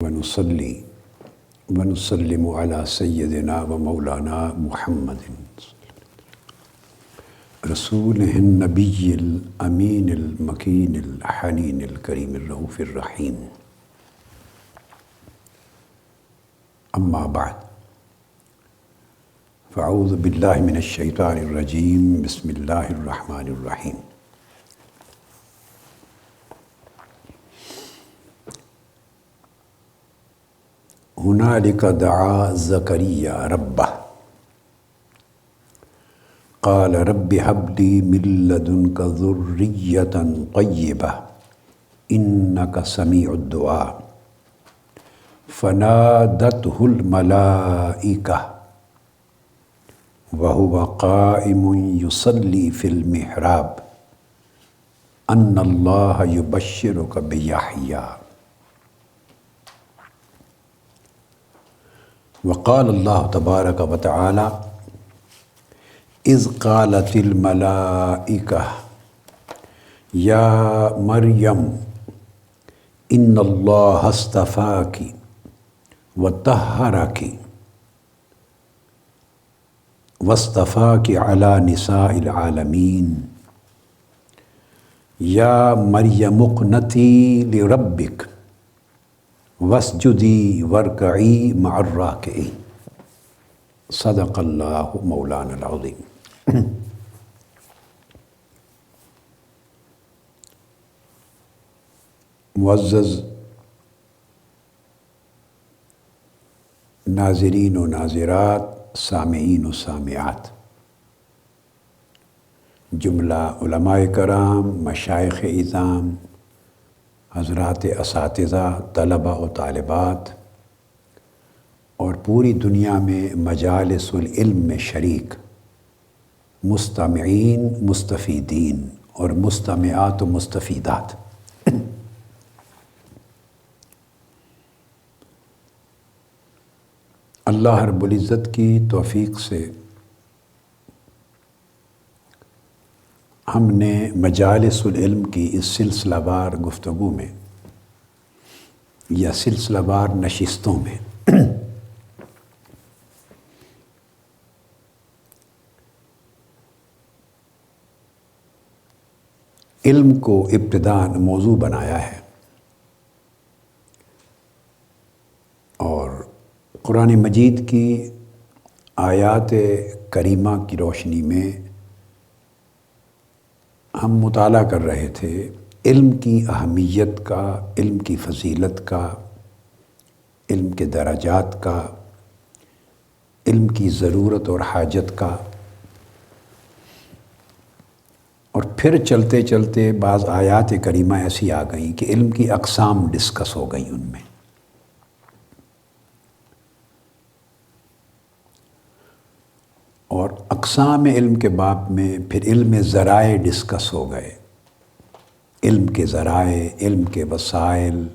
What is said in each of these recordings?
ونصلي ونسلم على سيدنا ومولانا محمد رسوله النبي الأمين المكين الحنين الكريم الرؤوف الرحيم. أما بعد، فأعوذ بالله من الشيطان الرجيم. بسم الله الرحمن الرحيم. هنالك دعا زكريا ربه قال رب هب لي من لدنك ذرية طيبة إنك سميع الدعاء فنادته الملائكة وهو قائم يصلي في المحراب أن الله يبشرك بيحيى. وقال الله تبارك وتعالى إذ قالت الملائكة يا مريم إن الله اصطفاك وطهرك واصطفاك على نساء العالمين يا مريم اقنتي لربك واسجدی وارکعی مع الراکعین. صدق اللہ مولانا العظیم. معزز ناظرین و ناظرات، سامعین و سامعات، جملہ علماء کرام، مشائخ اعظام، حضرات اساتذہ، طلباء و طالبات، اور پوری دنیا میں مجالس العلم میں شریک مستمعین، مستفیدین اور مستمعات و مستفیدات، اللہ رب العزت کی توفیق سے ہم نے مجالس العلم کی اس سلسلہ وار گفتگو میں یا سلسلہ وار نشستوں میں علم کو ابتداءً موضوع بنایا ہے، اور قرآن مجید کی آیات کریمہ کی روشنی میں ہم مطالعہ کر رہے تھے علم کی اہمیت کا، علم کی فضیلت کا، علم کے درجات کا، علم کی ضرورت اور حاجت کا، اور پھر چلتے چلتے بعض آیات کریمہ ایسی آ گئیں کہ علم کی اقسام ڈسکس ہو گئیں ان میں. اور اقسام علم کے باب میں پھر علم ذرائع ڈسکس ہو گئے. علم کے ذرائع، علم کے وسائل،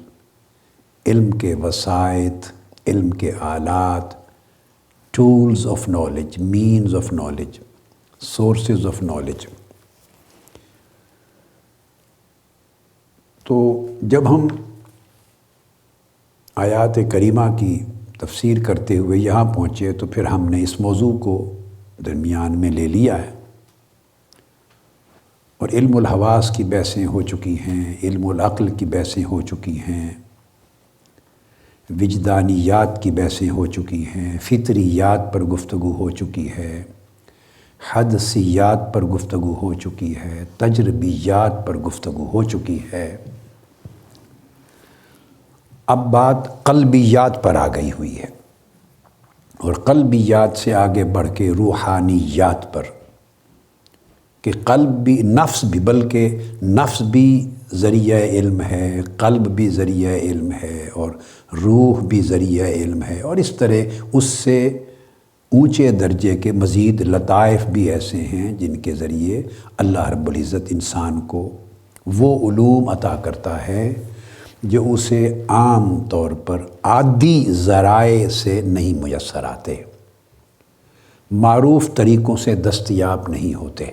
علم کے وسائط، علم کے آلات، tools of knowledge, means of knowledge, sources of knowledge. تو جب ہم آیات کریمہ کی تفسیر کرتے ہوئے یہاں پہنچے تو پھر ہم نے اس موضوع کو درمیان میں لے لیا ہے، اور علم الحواس کی بحثیں ہو چکی ہیں، علم العقل کی بحثیں ہو چکی ہیں، وجدانیات کی بحثیں ہو چکی ہیں، فطریات پر گفتگو ہو چکی ہے، حدسیات پر گفتگو ہو چکی ہے، تجربیات پر گفتگو ہو چکی ہے. اب بات قلبیات پر آ گئی ہوئی ہے، اور قلبیات سے آگے بڑھ کے روحانیات پر، کہ قلب بھی، نفس بھی، بلکہ نفس بھی ذریعہ علم ہے، قلب بھی ذریعہ علم ہے، اور روح بھی ذریعہ علم ہے، اور اس طرح اس سے اونچے درجے کے مزید لطائف بھی ایسے ہیں جن کے ذریعے اللہ رب العزت انسان کو وہ علوم عطا کرتا ہے جو اسے عام طور پر عادی ذرائع سے نہیں میسر آتے، معروف طریقوں سے دستیاب نہیں ہوتے.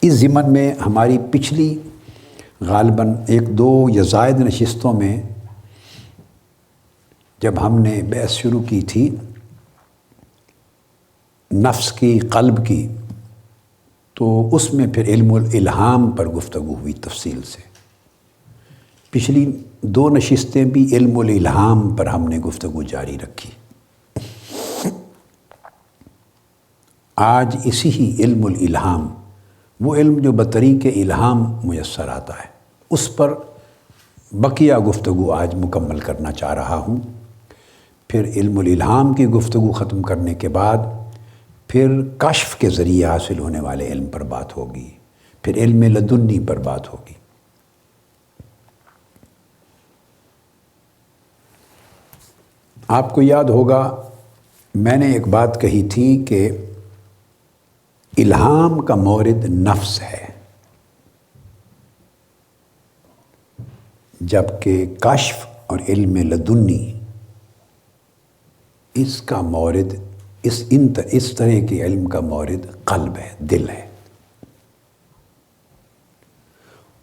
اس ضمن میں ہماری پچھلی غالباً 1-2 یا زائد نشستوں میں جب ہم نے بحث شروع کی تھی نفس کی، قلب کی، تو اس میں پھر علم الالہام پر گفتگو ہوئی تفصیل سے۔ پچھلی 2 نشستیں بھی علم الالہام پر ہم نے گفتگو جاری رکھی۔ آج اسی ہی علم الالہام، وہ علم جو بطریق الہام میسر آتا ہے، اس پر بقیہ گفتگو آج مکمل کرنا چاہ رہا ہوں۔ پھر علم الالہام کی گفتگو ختم کرنے کے بعد پھر کشف کے ذریعے حاصل ہونے والے علم پر بات ہوگی، پھر علم لدنی پر بات ہوگی۔ آپ کو یاد ہوگا میں نے ایک بات کہی تھی کہ الہام کا مورد نفس ہے، جبکہ کشف اور علم لدنی اس کا مورد اس طرح کے علم کا مورد قلب ہے، دل ہے۔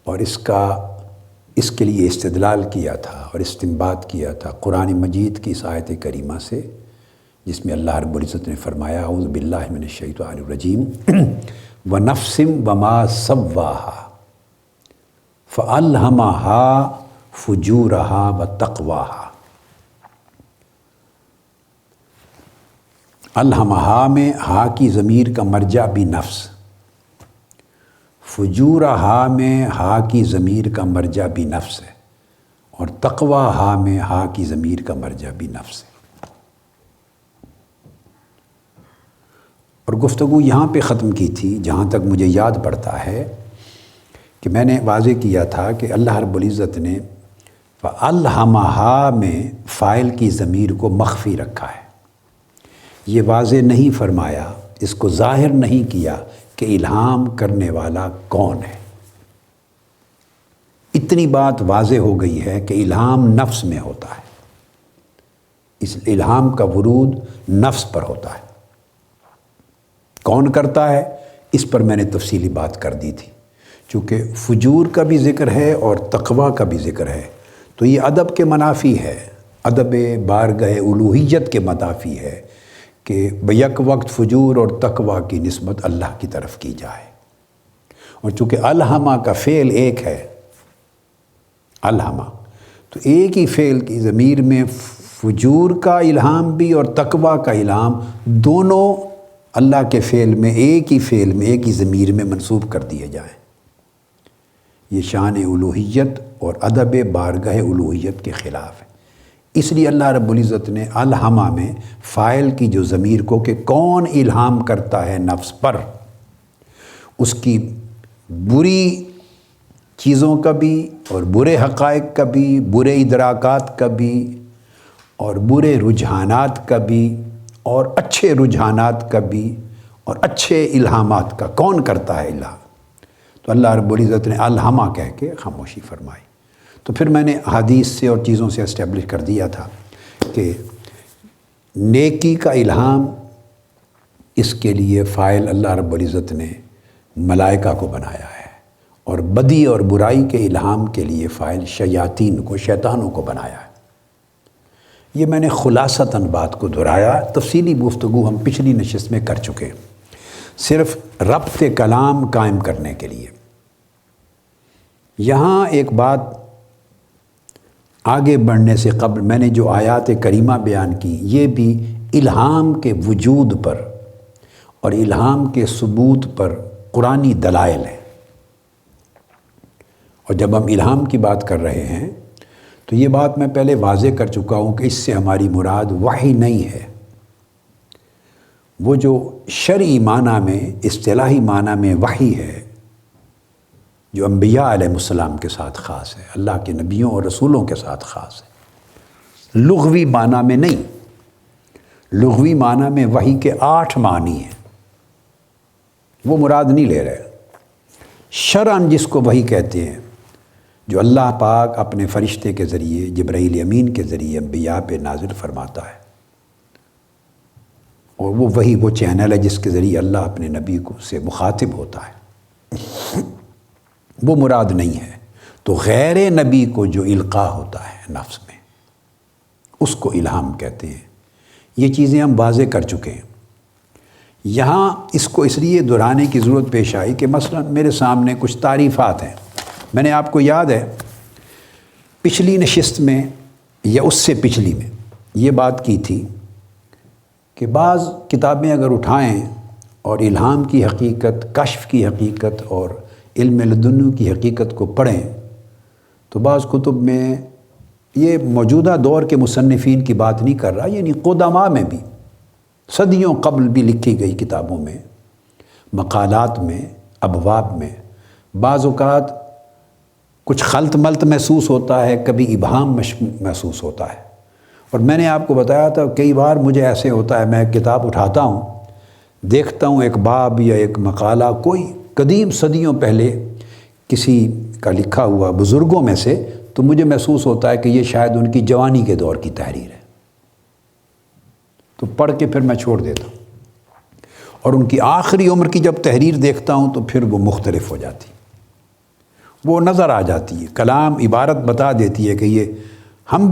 اور اس کے لیے استدلال کیا تھا اور استنباط کیا تھا قرآن مجید کی اس آیت کریمہ سے، جس میں اللہ رب العزت نے فرمایا اعوذ باللہ من الشیطان الرجیم وَنَفْسٍ وَمَا سَوَّاهَا فَأَلْهَمَهَا فُجُورَهَا وَتَقْوَاهَا۔ الہمہا میں ہا کی ضمیر کا مرجع بھی نفس، فجورہا میں ہا کی ضمیر کا مرجع بھی نفس ہے، اور تقویٰ میں ہا کی ضمیر کا مرجع بھی نفس ہے۔ اور گفتگو یہاں پہ ختم کی تھی، جہاں تک مجھے یاد پڑتا ہے کہ میں نے واضح کیا تھا کہ اللہ رب العزت نے فَأَلْهَمَهَا میں فاعل کی ضمیر کو مخفی رکھا ہے، یہ واضح نہیں فرمایا، اس کو ظاہر نہیں کیا کہ الہام کرنے والا کون ہے۔ اتنی بات واضح ہو گئی ہے کہ الہام نفس میں ہوتا ہے، اس الہام کا ورود نفس پر ہوتا ہے۔ کون کرتا ہے اس پر میں نے تفصیلی بات کر دی تھی، چونکہ فجور کا بھی ذکر ہے اور تقویٰ کا بھی ذکر ہے، تو یہ ادب کے منافی ہے، ادب بارگاہ الوہیت کے منافی ہے کہ بیک وقت فجور اور تقویٰ کی نسبت اللہ کی طرف کی جائے۔ اور چونکہ الہمہ کا فعل ایک ہے، الہمہ، تو ایک ہی فعل کی ضمیر میں فجور کا الہام بھی اور تقویٰ کا الہام دونوں اللہ کے فعل میں ایک ہی ضمیر میں منسوب کر دیے جائیں۔ یہ شان الوہیت اور ادب بارگاہ الوہیت کے خلاف ہے۔ اس لیے اللہ رب العزت نے الہمہ میں فاعل کی جو ضمیر کو کہ کون الہام کرتا ہے نفس پر، اس کی بری چیزوں کا بھی اور برے حقائق کا بھی، برے ادراکات کا بھی اور برے رجحانات کا بھی اور اچھے رجحانات کا بھی اور اچھے الہامات کا کون کرتا ہے الہام، تو اللہ رب العزت نے الہمہ کہہ کے خاموشی فرمائی۔ تو پھر میں نے حدیث سے اور چیزوں سے اسٹیبلش کر دیا تھا کہ نیکی کا الہام، اس کے لیے فاعل اللہ رب العزت نے ملائکہ کو بنایا ہے، اور بدی اور برائی کے الہام کے لیے فاعل شیاطین کو، شیطانوں کو بنایا ہے۔ یہ میں نے خلاصتاً بات کو دہرایا، تفصیلی گفتگو ہم پچھلی نشست میں کر چکے، صرف ربط کلام قائم کرنے کے لیے۔ یہاں ایک بات آگے بڑھنے سے قبل میں نے جو آیات کریمہ بیان کی، یہ بھی الہام کے وجود پر اور الہام کے ثبوت پر قرآنی دلائل ہیں۔ اور جب ہم الہام کی بات کر رہے ہیں تو یہ بات میں پہلے واضح کر چکا ہوں کہ اس سے ہماری مراد وحی نہیں ہے، وہ جو شرعی معنی میں، اصطلاحی معنی میں وحی ہے، جو انبیاء علیہ السلام کے ساتھ خاص ہے، اللہ کے نبیوں اور رسولوں کے ساتھ خاص ہے، لغوی معنی میں نہیں۔ لغوی معنی میں وحی کے 8 معنی ہیں، وہ مراد نہیں لے رہے۔ شرعاً جس کو وحی کہتے ہیں، جو اللہ پاک اپنے فرشتے کے ذریعے، جبرائیل امین کے ذریعے انبیاء پہ نازل فرماتا ہے، اور وہ وحی وہ چینل ہے جس کے ذریعے اللہ اپنے نبی کو سے مخاطب ہوتا ہے، وہ مراد نہیں ہے۔ تو غیر نبی کو جو القاء ہوتا ہے نفس میں، اس کو الہام کہتے ہیں۔ یہ چیزیں ہم واضح کر چکے ہیں۔ یہاں اس کو اس لیے دہرانے کی ضرورت پیش آئی کہ مثلا میرے سامنے کچھ تعریفات ہیں۔ میں نے آپ کو یاد ہے پچھلی نشست میں یا اس سے پچھلی میں یہ بات کی تھی کہ بعض کتابیں اگر اٹھائیں اور الہام کی حقیقت، کشف کی حقیقت اور علم لدنی کی حقیقت کو پڑھیں تو بعض کتب میں، یہ موجودہ دور کے مصنفین کی بات نہیں کر رہا، یعنی قدماء میں بھی صدیوں قبل بھی لکھی گئی کتابوں میں، مقالات میں، ابواب میں بعض اوقات کچھ خلط ملط محسوس ہوتا ہے، کبھی ابہام محسوس ہوتا ہے۔ اور میں نے آپ کو بتایا تھا کئی بار مجھے ایسے ہوتا ہے، میں کتاب اٹھاتا ہوں، دیکھتا ہوں ایک باب یا ایک مقالہ کوئی قدیم صدیوں پہلے کسی کا لکھا ہوا بزرگوں میں سے، تو مجھے محسوس ہوتا ہے کہ یہ شاید ان کی جوانی کے دور کی تحریر ہے، تو پڑھ کے پھر میں چھوڑ دیتا ہوں۔ اور ان کی آخری عمر کی جب تحریر دیکھتا ہوں تو پھر وہ مختلف ہو جاتی، وہ نظر آ جاتی ہے، کلام عبارت بتا دیتی ہے کہ یہ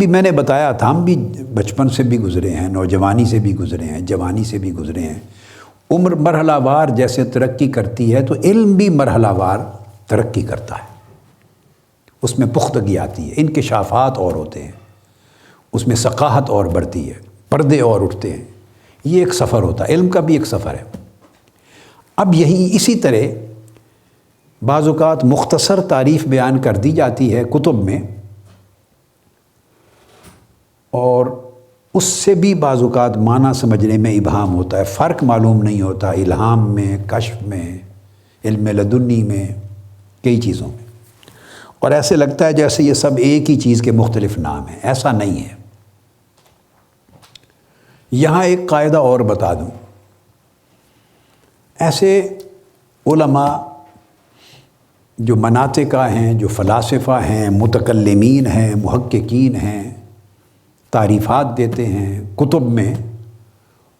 میں نے بتایا تھا، ہم بھی بچپن سے بھی گزرے ہیں، نوجوانی سے بھی گزرے ہیں، جوانی سے بھی گزرے ہیں۔ عمر مرحلہ وار جیسے ترقی کرتی ہے تو علم بھی مرحلہ وار ترقی کرتا ہے، اس میں پختگی آتی ہے، انکشافات اور ہوتے ہیں، اس میں ثقافت اور بڑھتی ہے، پردے اور اٹھتے ہیں۔ یہ ایک سفر ہوتا ہے، علم کا بھی ایک سفر ہے۔ اب یہی اسی طرح بعض اوقات مختصر تعریف بیان کر دی جاتی ہے کتب میں، اور اس سے بھی بعض اوقات معنی سمجھنے میں ابہام ہوتا ہے، فرق معلوم نہیں ہوتا الہام میں، کشف میں، علم لدنی میں، کئی چیزوں میں، اور ایسے لگتا ہے جیسے یہ سب ایک ہی چیز کے مختلف نام ہیں۔ ایسا نہیں ہے۔ یہاں ایک قاعدہ اور بتا دوں، ایسے علماء جو مناطقہ ہیں، جو فلاسفہ ہیں، متکلمین ہیں، محققین ہیں، تعریفات دیتے ہیں کتب میں،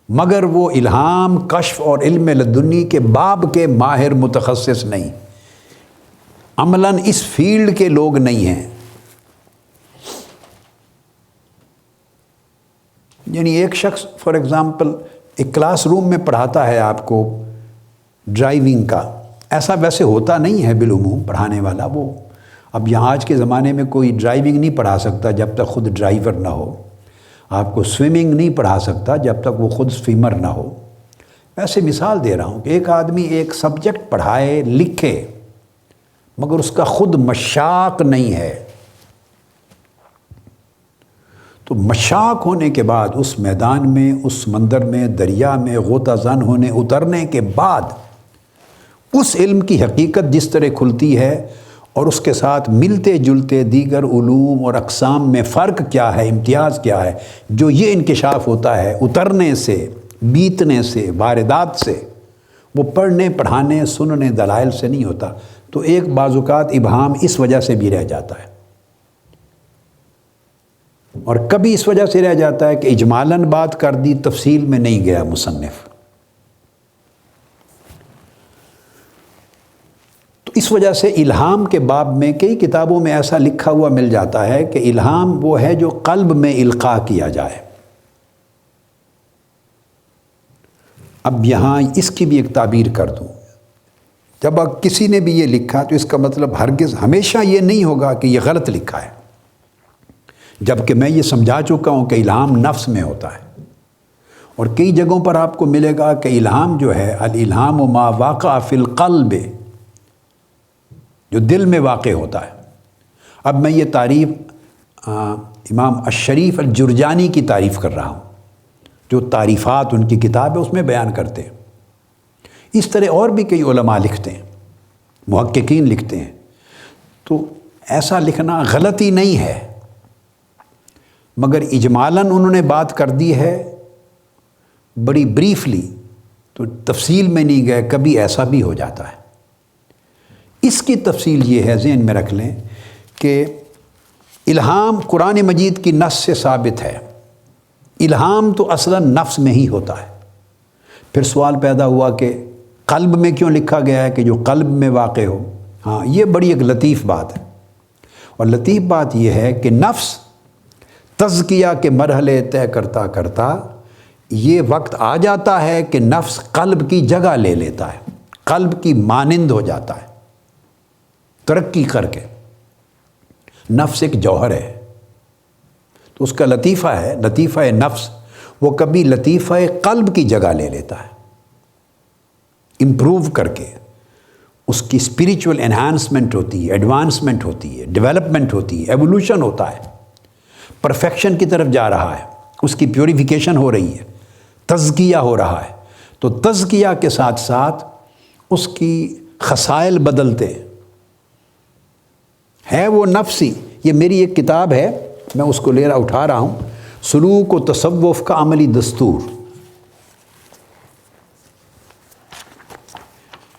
مگر وہ الہام، کشف اور علم لدنی کے باب کے ماہر متخصص نہیں، عملاً اس فیلڈ کے لوگ نہیں ہیں۔ یعنی ایک شخص فار ایگزامپل ایک کلاس روم میں پڑھاتا ہے آپ کو ڈرائیونگ کا، ایسا ویسے ہوتا نہیں ہے بالعموم پڑھانے والا، وہ اب یہاں آج کے زمانے میں کوئی ڈرائیونگ نہیں پڑھا سکتا جب تک خود ڈرائیور نہ ہو، آپ کو سوئمنگ نہیں پڑھا سکتا جب تک وہ خود سوئمر نہ ہو۔ ویسے مثال دے رہا ہوں کہ ایک آدمی ایک سبجیکٹ پڑھائے، لکھے، مگر اس کا خود مشاق نہیں ہے، تو مشاق ہونے کے بعد اس میدان میں، اس سمندر میں، دریا میں غوطہ زن ہونے اترنے کے بعد اس علم کی حقیقت جس طرح کھلتی ہے اور اس کے ساتھ ملتے جلتے دیگر علوم اور اقسام میں فرق کیا ہے، امتیاز کیا ہے، جو یہ انکشاف ہوتا ہے اترنے سے، بیتنے سے، واردات سے، وہ پڑھنے، پڑھانے، سننے، دلائل سے نہیں ہوتا۔ تو ایک بعض اوقات ابہام اس وجہ سے بھی رہ جاتا ہے، اور کبھی اس وجہ سے رہ جاتا ہے کہ اجمالاً بات کر دی، تفصیل میں نہیں گیا مصنف۔ تو اس وجہ سے الہام کے باب میں کئی کتابوں میں ایسا لکھا ہوا مل جاتا ہے کہ الہام وہ ہے جو قلب میں القاء کیا جائے۔ اب یہاں اس کی بھی ایک تعبیر کر دوں، جب کسی نے بھی یہ لکھا تو اس کا مطلب ہرگز ہمیشہ یہ نہیں ہوگا کہ یہ غلط لکھا ہے، جبکہ میں یہ سمجھا چکا ہوں کہ الہام نفس میں ہوتا ہے، اور کئی جگہوں پر آپ کو ملے گا کہ الہام جو ہے الالہام ما واقع فی القلب، جو دل میں واقع ہوتا ہے۔ اب میں یہ تعریف امام الشریف الجرجانی کی تعریف کر رہا ہوں، جو تعریفات ان کی کتاب ہے اس میں بیان کرتے ہیں۔ اس طرح اور بھی کئی علماء لکھتے ہیں، محققین لکھتے ہیں، تو ایسا لکھنا غلطی نہیں ہے، مگر اجمالاً انہوں نے بات کر دی ہے بڑی بریفلی، تو تفصیل میں نہیں گئے، کبھی ایسا بھی ہو جاتا ہے۔ اس کی تفصیل یہ ہے، ذہن میں رکھ لیں کہ الہام قرآن مجید کی نص سے ثابت ہے، الہام تو اصلاً نفس میں ہی ہوتا ہے۔ پھر سوال پیدا ہوا کہ قلب میں کیوں لکھا گیا ہے کہ جو قلب میں واقع ہو؟ ہاں، یہ بڑی ایک لطیف بات ہے۔ اور لطیف بات یہ ہے کہ نفس تزکیہ کے مرحلے طے کرتا کرتا یہ وقت آ جاتا ہے کہ نفس قلب کی جگہ لے لیتا ہے، قلب کی مانند ہو جاتا ہے ترقی کر کے۔ نفس ایک جوہر ہے، تو اس کا لطیفہ ہے، لطیفہ نفس، وہ کبھی لطیفہ قلب کی جگہ لے لیتا ہے، امپروو کر کے اس کی اسپریچول انہانسمنٹ ہوتی ہے، ایڈوانسمنٹ ہوتی ہے، ڈیولپمنٹ ہوتی ہے، ایوولوشن ہوتا ہے، پرفیکشن کی طرف جا رہا ہے، اس کی پیوریفیکیشن ہو رہی ہے، تزکیہ ہو رہا ہے۔ تو تزکیہ کے ساتھ ساتھ اس کی خصائل بدلتے ہے وہ نفسی۔ یہ میری ایک کتاب ہے، میں اس کو اٹھا رہا ہوں، سلوک و تصوف کا عملی دستور۔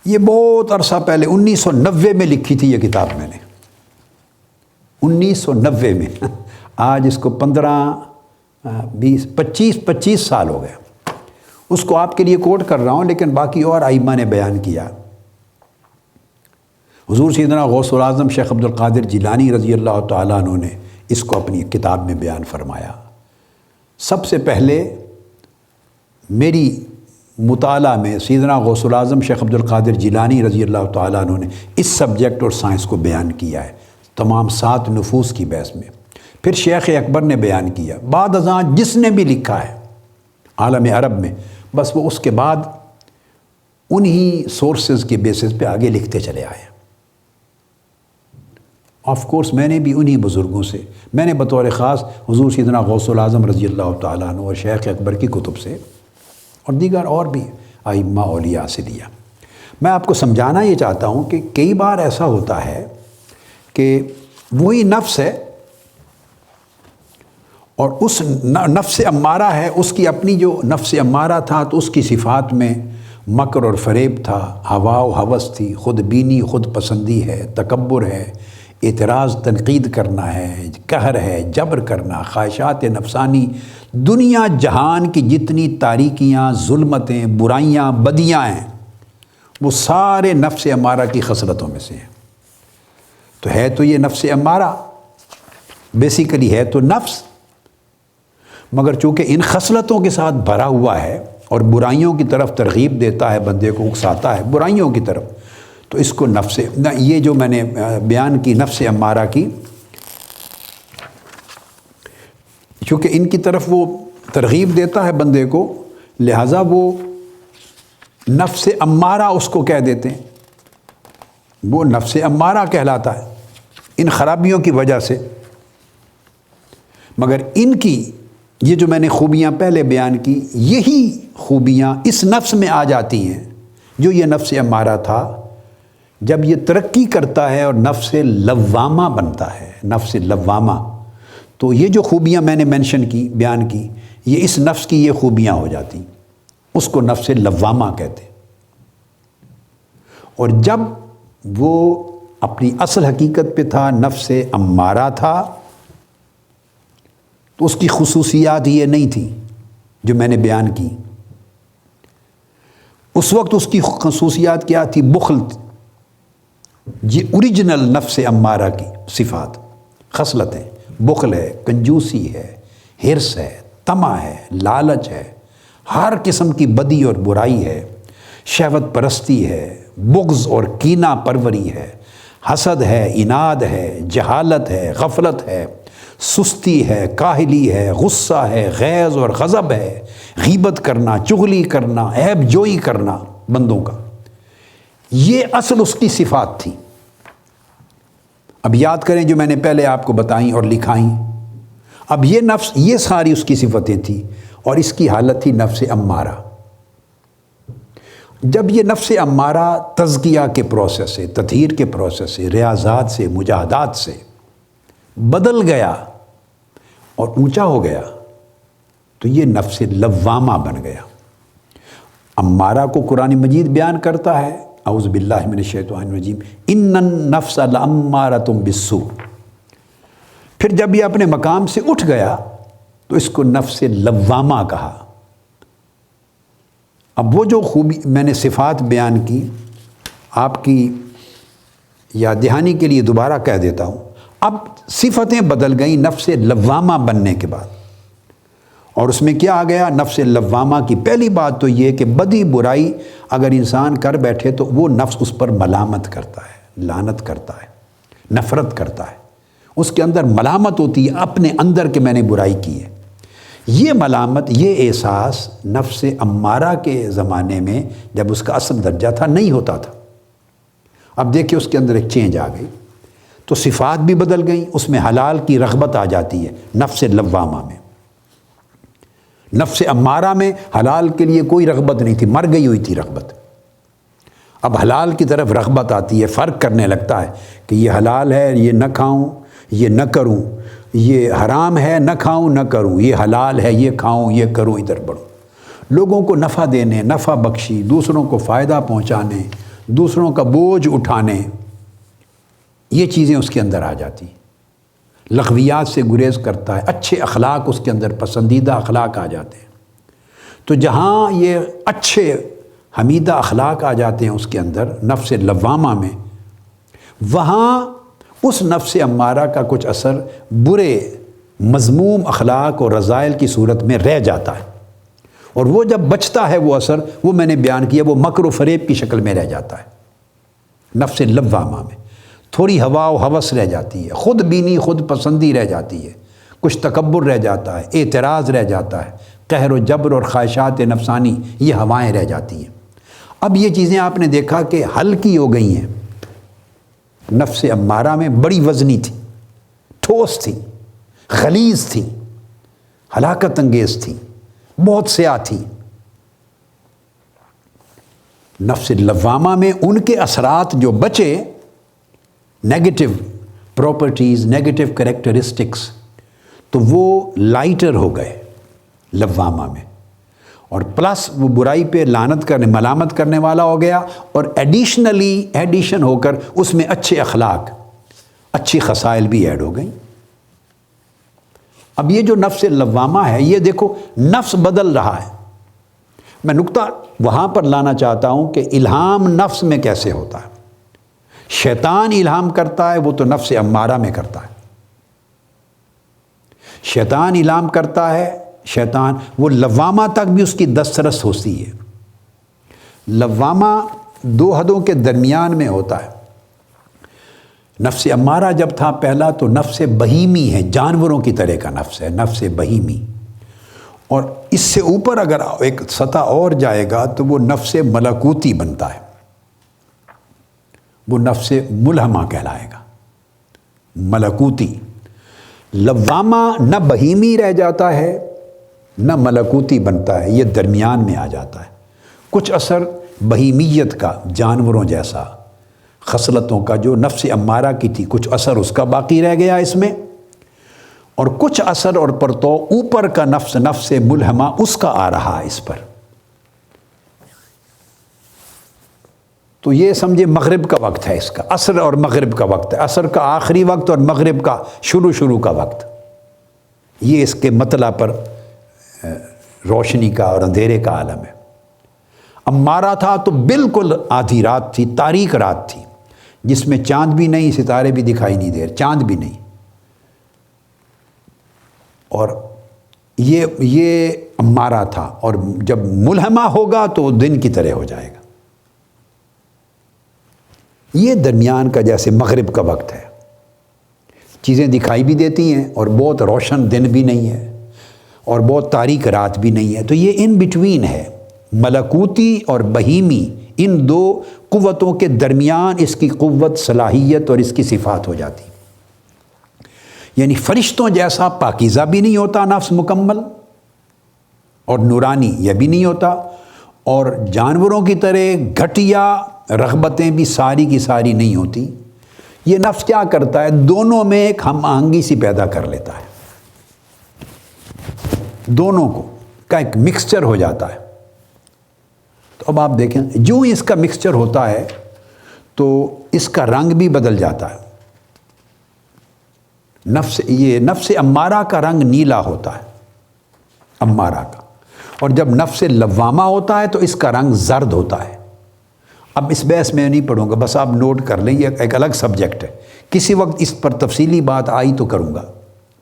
یہ بہت عرصہ پہلے 1990 میں لکھی تھی یہ کتاب میں نے، 1990 میں۔ آج اس کو 25 سال ہو گئے۔ اس کو آپ کے لیے کوٹ کر رہا ہوں، لیکن باقی اور ائمہ نے بیان کیا۔ حضور سیدنا غوث العظم شیخ عبد القادر جیلانی رضی اللہ تعالیٰ عنہ نے اس کو اپنی کتاب میں بیان فرمایا۔ سب سے پہلے میری مطالعہ میں سیدنا غوث العظم شیخ عبد القادر جیلانی رضی اللہ تعالیٰ عنہ نے اس سبجیکٹ اور سائنس کو بیان کیا ہے، تمام 7 نفوس کی بحث میں۔ پھر شیخ اکبر نے بیان کیا، بعد ازاں جس نے بھی لکھا ہے عالم عرب میں، بس وہ اس کے بعد انہی سورسز کے بیسس پہ آگے لکھتے چلے آئے۔ آف کورس میں نے بھی انہی بزرگوں سے، میں نے بطور خاص حضور سیدنا غوث العظم رضی اللہ تعالیٰ عنہ اور شیخ اکبر کی کتب سے اور دیگر اور بھی ائمہ اولیاء سے لیا۔ میں آپ کو سمجھانا یہ چاہتا ہوں کہ کئی بار ایسا ہوتا ہے کہ وہی نفس ہے اور اس نفس امارہ ہے، اس کی اپنی جو نفس امارہ تھا تو اس کی صفات میں مکر اور فریب تھا، ہوا و ہوس تھی، خود بینی خود پسندی ہے، تکبر ہے، اعتراض تنقید کرنا ہے، قہر ہے، جبر کرنا، خواہشات نفسانی، دنیا جہان کی جتنی تاریکیاں، ظلمتیں، برائیاں، بدیاں ہیں، وہ سارے نفس امارہ کی خصلتوں میں سے ہیں۔ تو ہے تو یہ نفس امارہ، بیسیکلی ہے تو نفس، مگر چونکہ ان خصلتوں کے ساتھ بھرا ہوا ہے اور برائیوں کی طرف ترغیب دیتا ہے، بندے کو اکساتا ہے برائیوں کی طرف، تو اس کو نفس، یہ جو میں نے بیان کی نفس امارہ کی، چونکہ ان کی طرف وہ ترغیب دیتا ہے بندے کو، لہٰذا وہ نفس امارہ اس کو کہہ دیتے ہیں، وہ نفس امارہ کہلاتا ہے ان خرابیوں کی وجہ سے۔ مگر ان کی یہ جو میں نے خوبیاں پہلے بیان کی، یہی خوبیاں اس نفس میں آ جاتی ہیں جو یہ نفس امارہ تھا، جب یہ ترقی کرتا ہے اور نفس لوامہ بنتا ہے، نفس لوامہ، تو یہ جو خوبیاں میں نے مینشن کی، بیان کی، یہ اس نفس کی یہ خوبیاں ہو جاتی، اس کو نفس لوامہ کہتے۔ اور جب وہ اپنی اصل حقیقت پہ تھا، نفس امارہ تھا، تو اس کی خصوصیات یہ نہیں تھی جو میں نے بیان کی۔ اس وقت اس کی خصوصیات کیا تھی؟ بخل، یہ اوریجنل نفس امارہ کی صفات، خصلتیں، بخل ہے، کنجوسی ہے، حرص ہے، طمع ہے، لالچ ہے، ہر قسم کی بدی اور برائی ہے، شہوت پرستی ہے، بغض اور کینہ پروری ہے، حسد ہے، عناد ہے، جہالت ہے، غفلت ہے، سستی ہے، کاہلی ہے، غصہ ہے، غیظ اور غضب ہے، غیبت کرنا، چغلی کرنا، عیب جوئی کرنا بندوں کا، یہ اصل اس کی صفات تھی۔ اب یاد کریں جو میں نے پہلے آپ کو بتائیں اور لکھائیں، اب یہ نفس، یہ ساری اس کی صفتیں تھیں، اور اس کی حالت تھی نفس امارہ۔ جب یہ نفس امارہ تزکیہ کے پروسیس سے، تطہیر کے پروسیس سے، ریاضات سے، مجاہدات سے بدل گیا اور اونچا ہو گیا، تو یہ نفس لوامہ بن گیا۔ امارہ کو قرآن مجید بیان کرتا ہے، اعوذ باللہ من الشیطان الرجیم، ان النفس لامارۃ بالسوء۔ پھر جب یہ اپنے مقام سے اٹھ گیا تو اس کو نفس لوامہ کہا۔ اب وہ جو خوبی میں نے صفات بیان کی، آپ کی یاد دہانی کے لیے دوبارہ کہہ دیتا ہوں۔ اب صفتیں بدل گئیں نفس لوامہ بننے کے بعد، اور اس میں کیا آ گیا؟ نفس لوامہ کی پہلی بات تو یہ کہ بدی برائی اگر انسان کر بیٹھے تو وہ نفس اس پر ملامت کرتا ہے، لعنت کرتا ہے، نفرت کرتا ہے، اس کے اندر ملامت ہوتی ہے اپنے اندر کہ میں نے برائی کی ہے۔ یہ ملامت، یہ احساس نفس امارہ کے زمانے میں جب اس کا اصل درجہ تھا نہیں ہوتا تھا۔ اب دیکھیں اس کے اندر ایک چینج آ گئی، تو صفات بھی بدل گئیں، اس میں حلال کی رغبت آ جاتی ہے نفس لوامہ میں۔ نفس امارہ میں حلال کے لیے کوئی رغبت نہیں تھی، مر گئی ہوئی تھی رغبت۔ اب حلال کی طرف رغبت آتی ہے، فرق کرنے لگتا ہے کہ یہ حلال ہے یہ نہ کھاؤں یہ نہ کروں، یہ حرام ہے نہ کھاؤں نہ کروں، یہ حلال ہے یہ کھاؤں یہ کروں، ادھر بڑھوں۔ لوگوں کو نفع دینے، نفع بخشی، دوسروں کو فائدہ پہنچانے، دوسروں کا بوجھ اٹھانے، یہ چیزیں اس کے اندر آ جاتی ہیں۔ لغویات سے گریز کرتا ہے، اچھے اخلاق اس کے اندر، پسندیدہ اخلاق آ جاتے ہیں۔ تو جہاں یہ اچھے حمیدہ اخلاق آ جاتے ہیں اس کے اندر نفس لوامہ میں، وہاں اس نفس امارہ کا کچھ اثر برے مذموم اخلاق اور رذائل کی صورت میں رہ جاتا ہے، اور وہ جب بچتا ہے وہ اثر، وہ میں نے بیان کیا، وہ مکر و فریب کی شکل میں رہ جاتا ہے۔ نفس لوامہ میں تھوڑی ہوا و ہوس رہ جاتی ہے، خود بینی خود پسندی رہ جاتی ہے، کچھ تکبر رہ جاتا ہے، اعتراض رہ جاتا ہے، قہر و جبر اور خواہشات نفسانی یہ ہوائیں رہ جاتی ہیں۔ اب یہ چیزیں آپ نے دیکھا کہ ہلکی ہو گئی ہیں، نفس امارہ میں بڑی وزنی تھی، ٹھوس تھی، غلیظ تھی، ہلاکت انگیز تھی، بہت سیاہ تھی۔ نفس لوامہ میں ان کے اثرات جو بچے، نیگیٹو پراپرٹیز، نیگیٹو کریکٹرسٹکس، تو وہ لائٹر ہو گئے لوامہ میں، اور پلس وہ برائی پہ لعنت کرنے، ملامت کرنے والا ہو گیا، اور ایڈیشن ہو کر اس میں اچھے اخلاق، اچھی خصائل بھی ایڈ ہو گئیں۔ اب یہ جو نفس لوامہ ہے، یہ دیکھو نفس بدل رہا ہے۔ میں نقطہ وہاں پر لانا چاہتا ہوں کہ الہام نفس میں کیسے ہوتا ہے۔ شیطان الہام کرتا ہے وہ تو نفس امارہ میں کرتا ہے، شیطان الہام کرتا ہے، شیطان وہ لوامہ تک بھی اس کی دسترس ہوتی ہے۔ لوامہ دو حدوں کے درمیان میں ہوتا ہے۔ نفس امارہ جب تھا پہلا تو نفس بہیمی ہے، جانوروں کی طرح کا نفس ہے، نفس بہیمی، اور اس سے اوپر اگر ایک سطح اور جائے گا تو وہ نفس ملکوتی بنتا ہے، وہ نفس ملہمہ کہلائے گا، ملکوتی۔ لوامہ نہ بہیمی رہ جاتا ہے نہ ملکوتی بنتا ہے، یہ درمیان میں آ جاتا ہے۔ کچھ اثر بہیمیت کا، جانوروں جیسا خصلتوں کا جو نفس امارہ کی تھی، کچھ اثر اس کا باقی رہ گیا اس میں، اور کچھ اثر اور پرتو اوپر کا نفس ملہمہ اس کا آ رہا ہے اس پر۔ تو یہ سمجھے مغرب کا وقت ہے، اس کا عصر اور مغرب کا وقت ہے، عصر کا آخری وقت اور مغرب کا شروع کا وقت، یہ اس کے مطلع پر روشنی کا اور اندھیرے کا عالم ہے۔ امارہ تھا تو بالکل آدھی رات تھی، تاریک رات تھی، جس میں چاند بھی نہیں، ستارے بھی دکھائی نہیں دے رہے، چاند بھی نہیں، اور یہ امارہ تھا، اور جب ملہمہ ہوگا تو وہ دن کی طرح ہو جائے گا۔ یہ درمیان کا جیسے مغرب کا وقت ہے، چیزیں دکھائی بھی دیتی ہیں اور بہت روشن دن بھی نہیں ہے اور بہت تاریک رات بھی نہیں ہے، تو یہ ان بٹوین ہے، ملکوتی اور بہیمی، ان دو قوتوں کے درمیان اس کی قوت، صلاحیت اور اس کی صفات ہو جاتی، یعنی فرشتوں جیسا پاکیزہ بھی نہیں ہوتا نفس مکمل اور نورانی، یہ بھی نہیں ہوتا، اور جانوروں کی طرح گھٹیا رغبتیں بھی ساری کی ساری نہیں ہوتی۔ یہ نفس کیا کرتا ہے؟ دونوں میں ایک ہم آہنگی سی پیدا کر لیتا ہے، دونوں کو کا ایک مکسچر ہو جاتا ہے۔ تو اب آپ دیکھیں، جو اس کا مکسچر ہوتا ہے تو اس کا رنگ بھی بدل جاتا ہے۔ نفس امارہ کا رنگ نیلا ہوتا ہے، امارہ کا، اور جب نفس لوامہ ہوتا ہے تو اس کا رنگ زرد ہوتا ہے۔ اب اس بحث میں نہیں پڑھوں گا، بس آپ نوٹ کر لیں، یہ ایک الگ سبجیکٹ ہے، کسی وقت اس پر تفصیلی بات آئی تو کروں گا،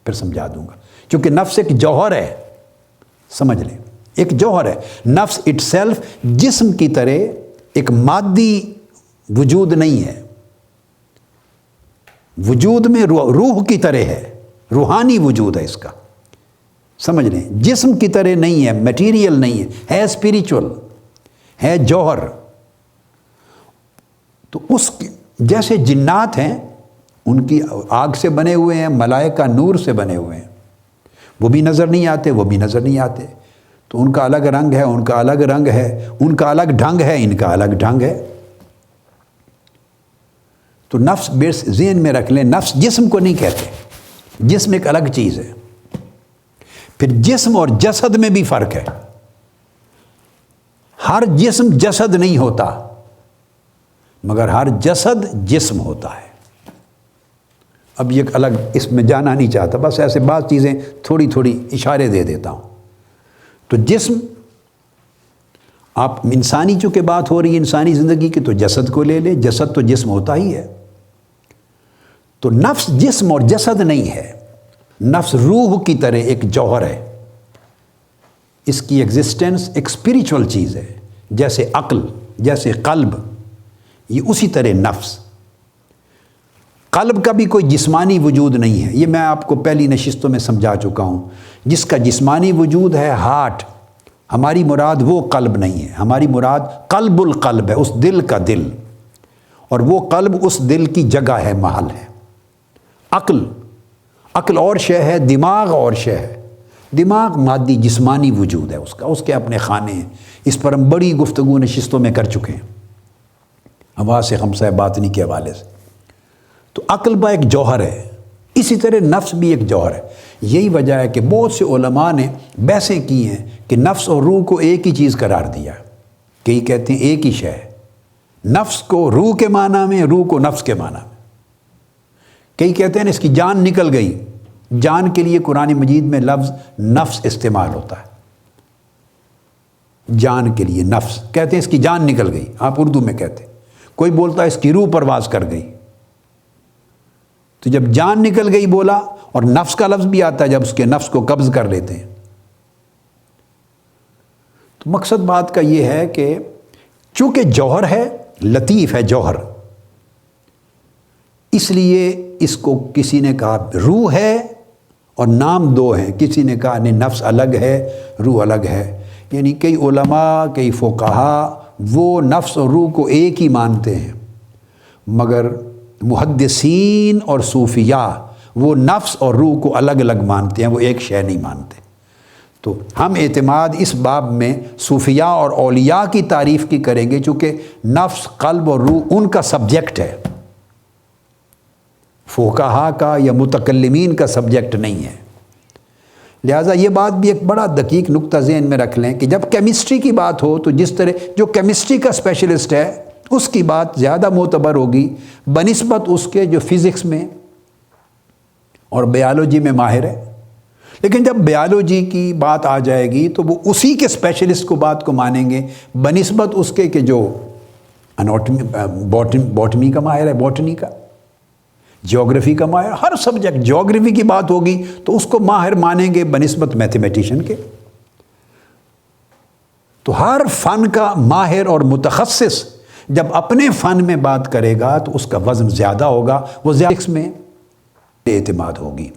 پھر سمجھا دوں گا، کیونکہ نفس ایک جوہر ہے، سمجھ لیں ایک جوہر ہے، نفس اٹ سیلف جسم کی طرح ایک مادی وجود نہیں ہے، وجود میں روح کی طرح ہے، روحانی وجود ہے اس کا، سمجھ لیں، جسم کی طرح نہیں ہے، میٹیریل نہیں ہے اسپریچول، ہے جوہر۔ تو اس جیسے جنات ہیں، ان کی آگ سے بنے ہوئے ہیں، ملائکہ نور سے بنے ہوئے ہیں، وہ بھی نظر نہیں آتے، وہ بھی نظر نہیں آتے، تو ان کا الگ رنگ ہے، ان کا الگ رنگ ہے، ان کا الگ ڈھنگ ہے، ان کا الگ ڈھنگ ہے۔ تو نفس بیس ذہن میں رکھ لیں، نفس جسم کو نہیں کہتے، جسم ایک الگ چیز ہے۔ پھر جسم اور جسد میں بھی فرق ہے، ہر جسم جسد نہیں ہوتا، مگر ہر جسد جسم ہوتا ہے۔ اب یہ الگ، اس میں جانا نہیں چاہتا، بس ایسے بعض چیزیں تھوڑی تھوڑی اشارے دے دیتا ہوں۔ تو جسم، آپ انسانی چونکہ بات ہو رہی ہے انسانی زندگی کی، تو جسد کو لے لیں، جسد تو جسم ہوتا ہی ہے۔ تو نفس جسم اور جسد نہیں ہے، نفس روح کی طرح ایک جوہر ہے، اس کی ایگزسٹنس ایک اسپریچول چیز ہے، جیسے عقل، جیسے قلب، یہ اسی طرح نفس۔ قلب کا بھی کوئی جسمانی وجود نہیں ہے، یہ میں آپ کو پہلی نشستوں میں سمجھا چکا ہوں۔ جس کا جسمانی وجود ہے ہارٹ، ہماری مراد وہ قلب نہیں ہے، ہماری مراد قلب القلب ہے، اس دل کا دل، اور وہ قلب اس دل کی جگہ ہے، محل ہے۔ عقل اور شے ہے، دماغ اور شے ہے۔ دماغ مادی جسمانی وجود ہے، اس کے اپنے خانے ہیں، اس پر ہم بڑی گفتگو نشستوں میں کر چکے ہیں حواس خمسہ باطنی کے حوالے سے۔ تو عقل با ایک جوہر ہے، اسی طرح نفس بھی ایک جوہر ہے۔ یہی وجہ ہے کہ بہت سے علماء نے بحثیں کی ہیں کہ نفس اور روح کو ایک ہی چیز قرار دیا، کئی کہتے ہیں ایک ہی شے ہے، نفس کو روح کے معنی میں، روح کو نفس کے معنی میں۔ کئی کہتے ہیں اس کی جان نکل گئی، جان کے لیے قرآن مجید میں لفظ نفس استعمال ہوتا ہے، جان کے لیے نفس، کہتے ہیں اس کی جان نکل گئی، آپ اردو میں کہتے ہیں۔ کوئی بولتا ہے اس کی روح پرواز کر گئی۔ تو جب جان نکل گئی بولا، اور نفس کا لفظ بھی آتا ہے جب اس کے نفس کو قبض کر لیتے ہیں۔ تو مقصد بات کا یہ ہے کہ چونکہ جوہر ہے، لطیف ہے جوہر، اس لیے اس کو کسی نے کہا روح ہے، اور نام دو ہیں، کسی نے کہا نہیں نفس الگ ہے، روح الگ ہے۔ یعنی کئی علماء، کئی فقہا وہ نفس اور روح کو ایک ہی مانتے ہیں، مگر محدثین اور صوفیاء وہ نفس اور روح کو الگ الگ مانتے ہیں، وہ ایک شے نہیں مانتے۔ تو ہم اعتماد اس باب میں صوفیاء اور اولیاء کی تعریف کی کریں گے، چونکہ نفس، قلب اور روح ان کا سبجیکٹ ہے، فقہا کا یا متکلمین کا سبجیکٹ نہیں ہے۔ لہٰذا یہ بات بھی ایک بڑا دقیق نقطہ ذہن میں رکھ لیں کہ جب کیمسٹری کی بات ہو تو جس طرح جو کیمسٹری کا اسپیشلسٹ ہے اس کی بات زیادہ معتبر ہوگی بنسبت اس کے جو فزکس میں اور بیالوجی میں ماہر ہے۔ لیکن جب بیالوجی کی بات آ جائے گی تو وہ اسی کے اسپیشلسٹ کو بات کو مانیں گے بنسبت اس کے کہ جو باٹنی کا ماہر ہے، باٹنی کا، جیوگرافی کا ماہر، ہر سبجیکٹ جیوگرافی کی بات ہوگی تو اس کو ماہر مانیں گے بنسبت میتھمیٹیشین کے۔ تو ہر فن کا ماہر اور متخصص جب اپنے فن میں بات کرے گا تو اس کا وزن زیادہ ہوگا، وہ زیادہ میں اعتماد ہوگی۔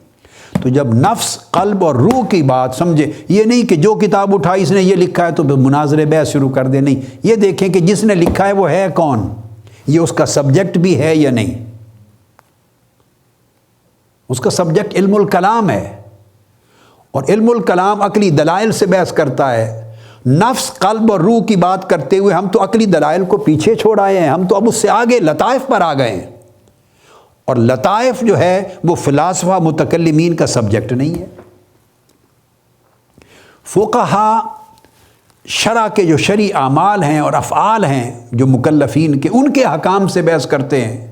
تو جب نفس، قلب اور روح کی بات سمجھے، یہ نہیں کہ جو کتاب اٹھائی اس نے یہ لکھا ہے تو مناظرے بحث شروع کر دے، نہیں، یہ دیکھیں کہ جس نے لکھا ہے وہ ہے کون، یہ اس کا سبجیکٹ بھی ہے یا نہیں۔ اس کا سبجیکٹ علم الکلام ہے، اور علم الکلام عقلی دلائل سے بحث کرتا ہے۔ نفس، قلب اور روح کی بات کرتے ہوئے ہم تو عقلی دلائل کو پیچھے چھوڑ آئے ہیں، ہم تو اب اس سے آگے لطائف پر آ گئے ہیں، اور لطائف جو ہے وہ فلاسفہ متکلمین کا سبجیکٹ نہیں ہے۔ فقہا شرع کے جو شرعی اعمال ہیں اور افعال ہیں جو مکلفین کے، ان کے احکام سے بحث کرتے ہیں،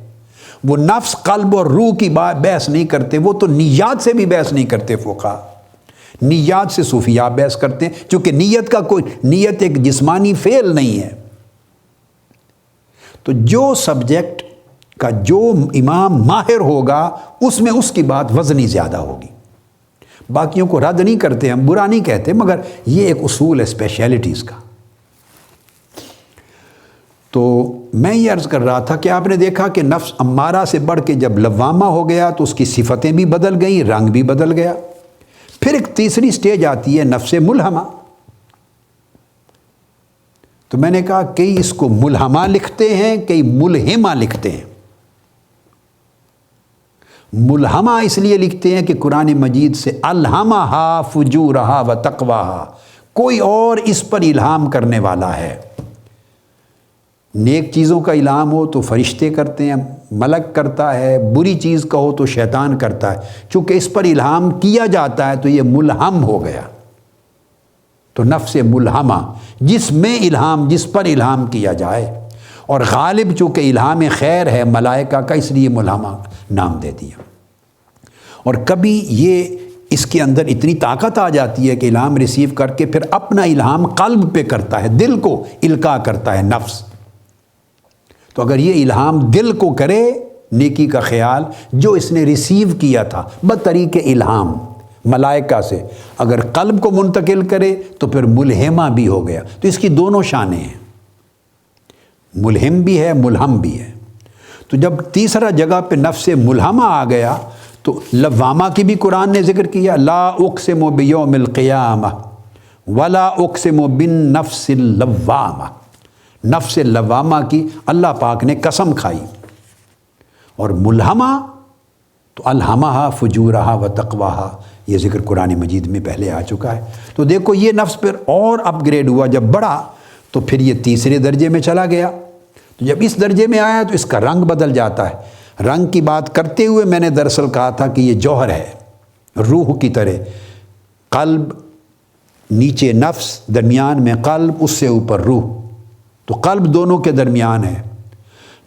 وہ نفس، قلب اور روح کی بحث نہیں کرتے، وہ تو نیات سے بھی بحث نہیں کرتے۔ فقہا نیات سے صوفیاء بحث کرتے ہیں، چونکہ نیت ایک جسمانی فعل نہیں ہے، تو جو سبجیکٹ کا جو امام ماہر ہوگا اس میں اس کی بات وزنی زیادہ ہوگی. باقیوں کو رد نہیں کرتے ہم، برا نہیں کہتے، مگر یہ ایک اصول ہے اسپیشلٹیز کا. تو میں یہ عرض کر رہا تھا کہ آپ نے دیکھا کہ نفس امارہ سے بڑھ کے جب لوامہ ہو گیا تو اس کی صفتیں بھی بدل گئیں، رنگ بھی بدل گیا. پھر ایک تیسری سٹیج آتی ہے نفس ملہمہ. تو میں نے کہا کئی اس کو ملہمہ لکھتے ہیں، کئی ملہمہ لکھتے ہیں. ملہمہ اس لیے لکھتے ہیں کہ قرآن مجید سے الہمہا فجورہا و تقواہا، کوئی اور اس پر الہام کرنے والا ہے. نیک چیزوں کا الہام ہو تو فرشتے کرتے ہیں، ملک کرتا ہے، بری چیز کا ہو تو شیطان کرتا ہے. چونکہ اس پر الہام کیا جاتا ہے تو یہ ملہم ہو گیا. تو نفس ملہمہ جس میں الہام، جس پر الہام کیا جائے، اور غالب چونکہ الہام خیر ہے ملائکہ کا، اس لیے ملہمہ نام دے دیا. اور کبھی یہ اس کے اندر اتنی طاقت آ جاتی ہے کہ الہام ریسیو کر کے پھر اپنا الہام قلب پہ کرتا ہے، دل کو القاء کرتا ہے نفس. تو اگر یہ الہام دل کو کرے نیکی کا خیال جو اس نے ریسیو کیا تھا بطریق الہام ملائکہ سے، اگر قلب کو منتقل کرے تو پھر ملہمہ بھی ہو گیا. تو اس کی دونوں شانیں ہیں، ملہم بھی ہے، ملہم بھی ہے. تو جب تیسرا جگہ پہ نفس ملہمہ آ گیا تو لوامہ کی بھی قرآن نے ذکر کیا، لا اقسم بیوم القیامہ ولا اقسم بالنفس اللوامہ. نفس لوامہ کی اللہ پاک نے قسم کھائی. اور ملہمہ تو الہمہا فجورہا و تقواہا، یہ ذکر قرآن مجید میں پہلے آ چکا ہے. تو دیکھو یہ نفس پھر اور اپ گریڈ ہوا، جب بڑھا تو پھر یہ تیسرے درجے میں چلا گیا. تو جب اس درجے میں آیا تو اس کا رنگ بدل جاتا ہے. رنگ کی بات کرتے ہوئے میں نے دراصل کہا تھا کہ یہ جوہر ہے، روح کی طرح. قلب نیچے نفس، درمیان میں قلب، اس سے اوپر روح. تو قلب دونوں کے درمیان ہے.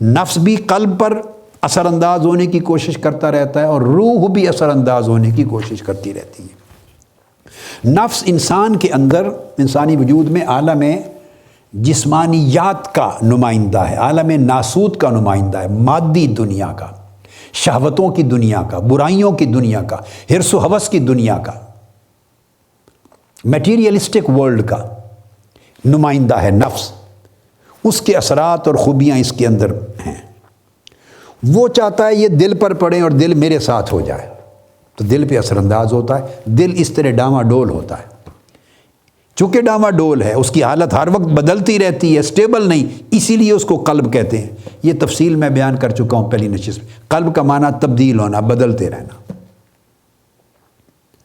نفس بھی قلب پر اثر انداز ہونے کی کوشش کرتا رہتا ہے اور روح بھی اثر انداز ہونے کی کوشش کرتی رہتی ہے. نفس انسان کے اندر، انسانی وجود میں عالم جسمانیات کا نمائندہ ہے، عالم ناسوت کا نمائندہ ہے، مادی دنیا کا، شہوتوں کی دنیا کا، برائیوں کی دنیا کا، حرص و ہوس کی دنیا کا، میٹیریلسٹک ورلڈ کا نمائندہ ہے نفس. اس کے اثرات اور خوبیاں اس کے اندر ہیں. وہ چاہتا ہے یہ دل پر پڑے اور دل میرے ساتھ ہو جائے، تو دل پہ اثر انداز ہوتا ہے. دل اس طرح ڈاما ڈول ہوتا ہے. چونکہ ڈاما ڈول ہے، اس کی حالت ہر وقت بدلتی رہتی ہے، سٹیبل نہیں، اسی لیے اس کو قلب کہتے ہیں. یہ تفصیل میں بیان کر چکا ہوں پہلی نشست میں. قلب کا معنی تبدیل ہونا، بدلتے رہنا.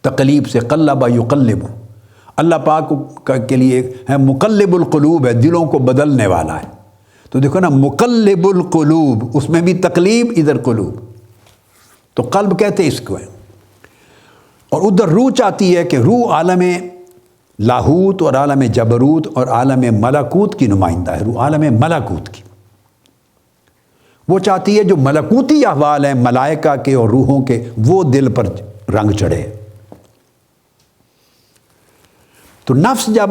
تقلیب سے قلب یقلب، اللہ پاک کے لیے ہے مقلب القلوب، ہے دلوں کو بدلنے والا ہے. تو دیکھو نا، مقلب القلوب، اس میں بھی تقلیب، ادھر قلوب. تو قلب کہتے اس کو ہے. اور ادھر روح چاہتی ہے کہ روح عالم لاہوت اور عالم جبروت اور عالم ملکوت کی نمائندہ ہے، روح عالم ملکوت کی. وہ چاہتی ہے جو ملکوتی احوال ہیں ملائکہ کے اور روحوں کے، وہ دل پر رنگ چڑھے. تو نفس جب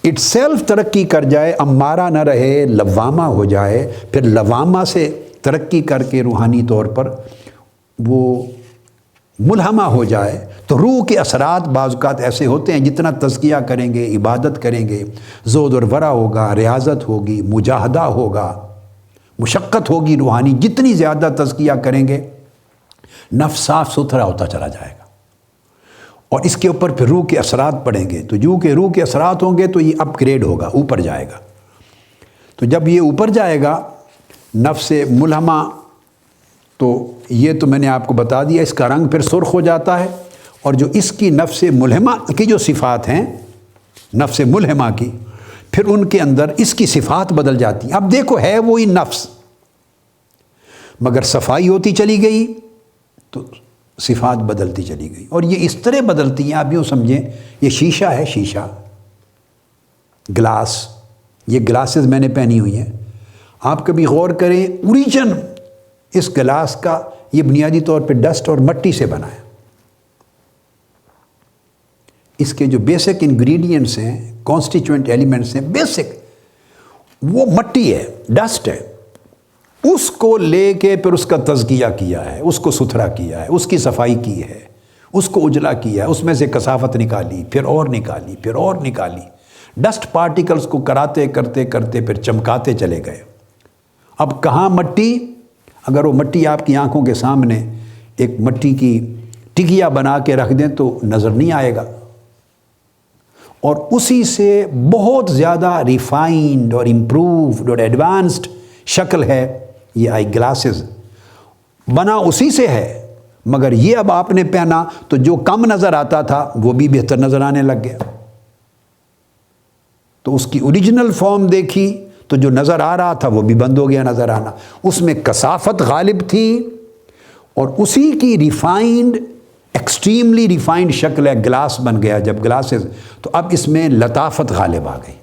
اٹ سیلف ترقی کر جائے، امارہ نہ رہے، لوامہ ہو جائے، پھر لوامہ سے ترقی کر کے روحانی طور پر وہ ملہمہ ہو جائے، تو روح کے اثرات بعض اوقات ایسے ہوتے ہیں جتنا تزکیہ کریں گے، عبادت کریں گے، زہد اور ورع ہوگا، ریاضت ہوگی، مجاہدہ ہوگا، مشقت ہوگی روحانی، جتنی زیادہ تزکیہ کریں گے نفس صاف ستھرا ہوتا چلا جائے گا. اور اس کے اوپر پھر روح کے اثرات پڑیں گے، تو جو کہ روح کے اثرات ہوں گے تو یہ اپ گریڈ ہوگا، اوپر جائے گا. تو جب یہ اوپر جائے گا نفس ملہمہ، تو یہ تو میں نے آپ کو بتا دیا، اس کا رنگ پھر سرخ ہو جاتا ہے. اور جو اس کی نفس ملہمہ کی جو صفات ہیں، نفس ملہمہ کی، پھر ان کے اندر اس کی صفات بدل جاتی ہیں. اب دیکھو ہے وہی نفس، مگر صفائی ہوتی چلی گئی تو صفات بدلتی چلی گئی. اور یہ اس طرح بدلتی ہیں، آپ یوں سمجھیں یہ شیشہ ہے، شیشہ گلاس، یہ گلاسز میں نے پہنی ہوئی ہیں. آپ کبھی غور کریں، اوریجن اس گلاس کا یہ بنیادی طور پہ ڈسٹ اور مٹی سے بنا ہے. اس کے جو بیسک انگریڈینٹس ہیں، کانسٹیچوئنٹ ایلیمنٹس ہیں، بیسک وہ مٹی ہے، ڈسٹ ہے. اس کو لے کے پھر اس کا تزکیہ کیا ہے، اس کو ستھرا کیا ہے، اس کی صفائی کی ہے، اس کو اجلا کیا ہے، اس میں سے کثافت نکالی، پھر اور نکالی، پھر اور نکالی، ڈسٹ پارٹیکلز کو کراتے کرتے کرتے پھر چمکاتے چلے گئے۔ اب کہاں مٹی، اگر وہ مٹی آپ کی آنکھوں کے سامنے ایک مٹی کی ٹکیا بنا کے رکھ دیں تو نظر نہیں آئے گا، اور اسی سے بہت زیادہ ریفائنڈ اور امپرووڈ اور ایڈوانسڈ شکل ہے یہ آئی گلاسز، بنا اسی سے ہے، مگر یہ اب آپ نے پہنا تو جو کم نظر آتا تھا وہ بھی بہتر نظر آنے لگ گیا۔ تو اس کی اوریجنل فارم دیکھی تو جو نظر آ رہا تھا وہ بھی بند ہو گیا نظر آنا، اس میں کثافت غالب تھی، اور اسی کی ریفائنڈ ایکسٹریملی ریفائنڈ شکل ہے، گلاس بن گیا جب گلاسز، تو اب اس میں لطافت غالب آ گئی،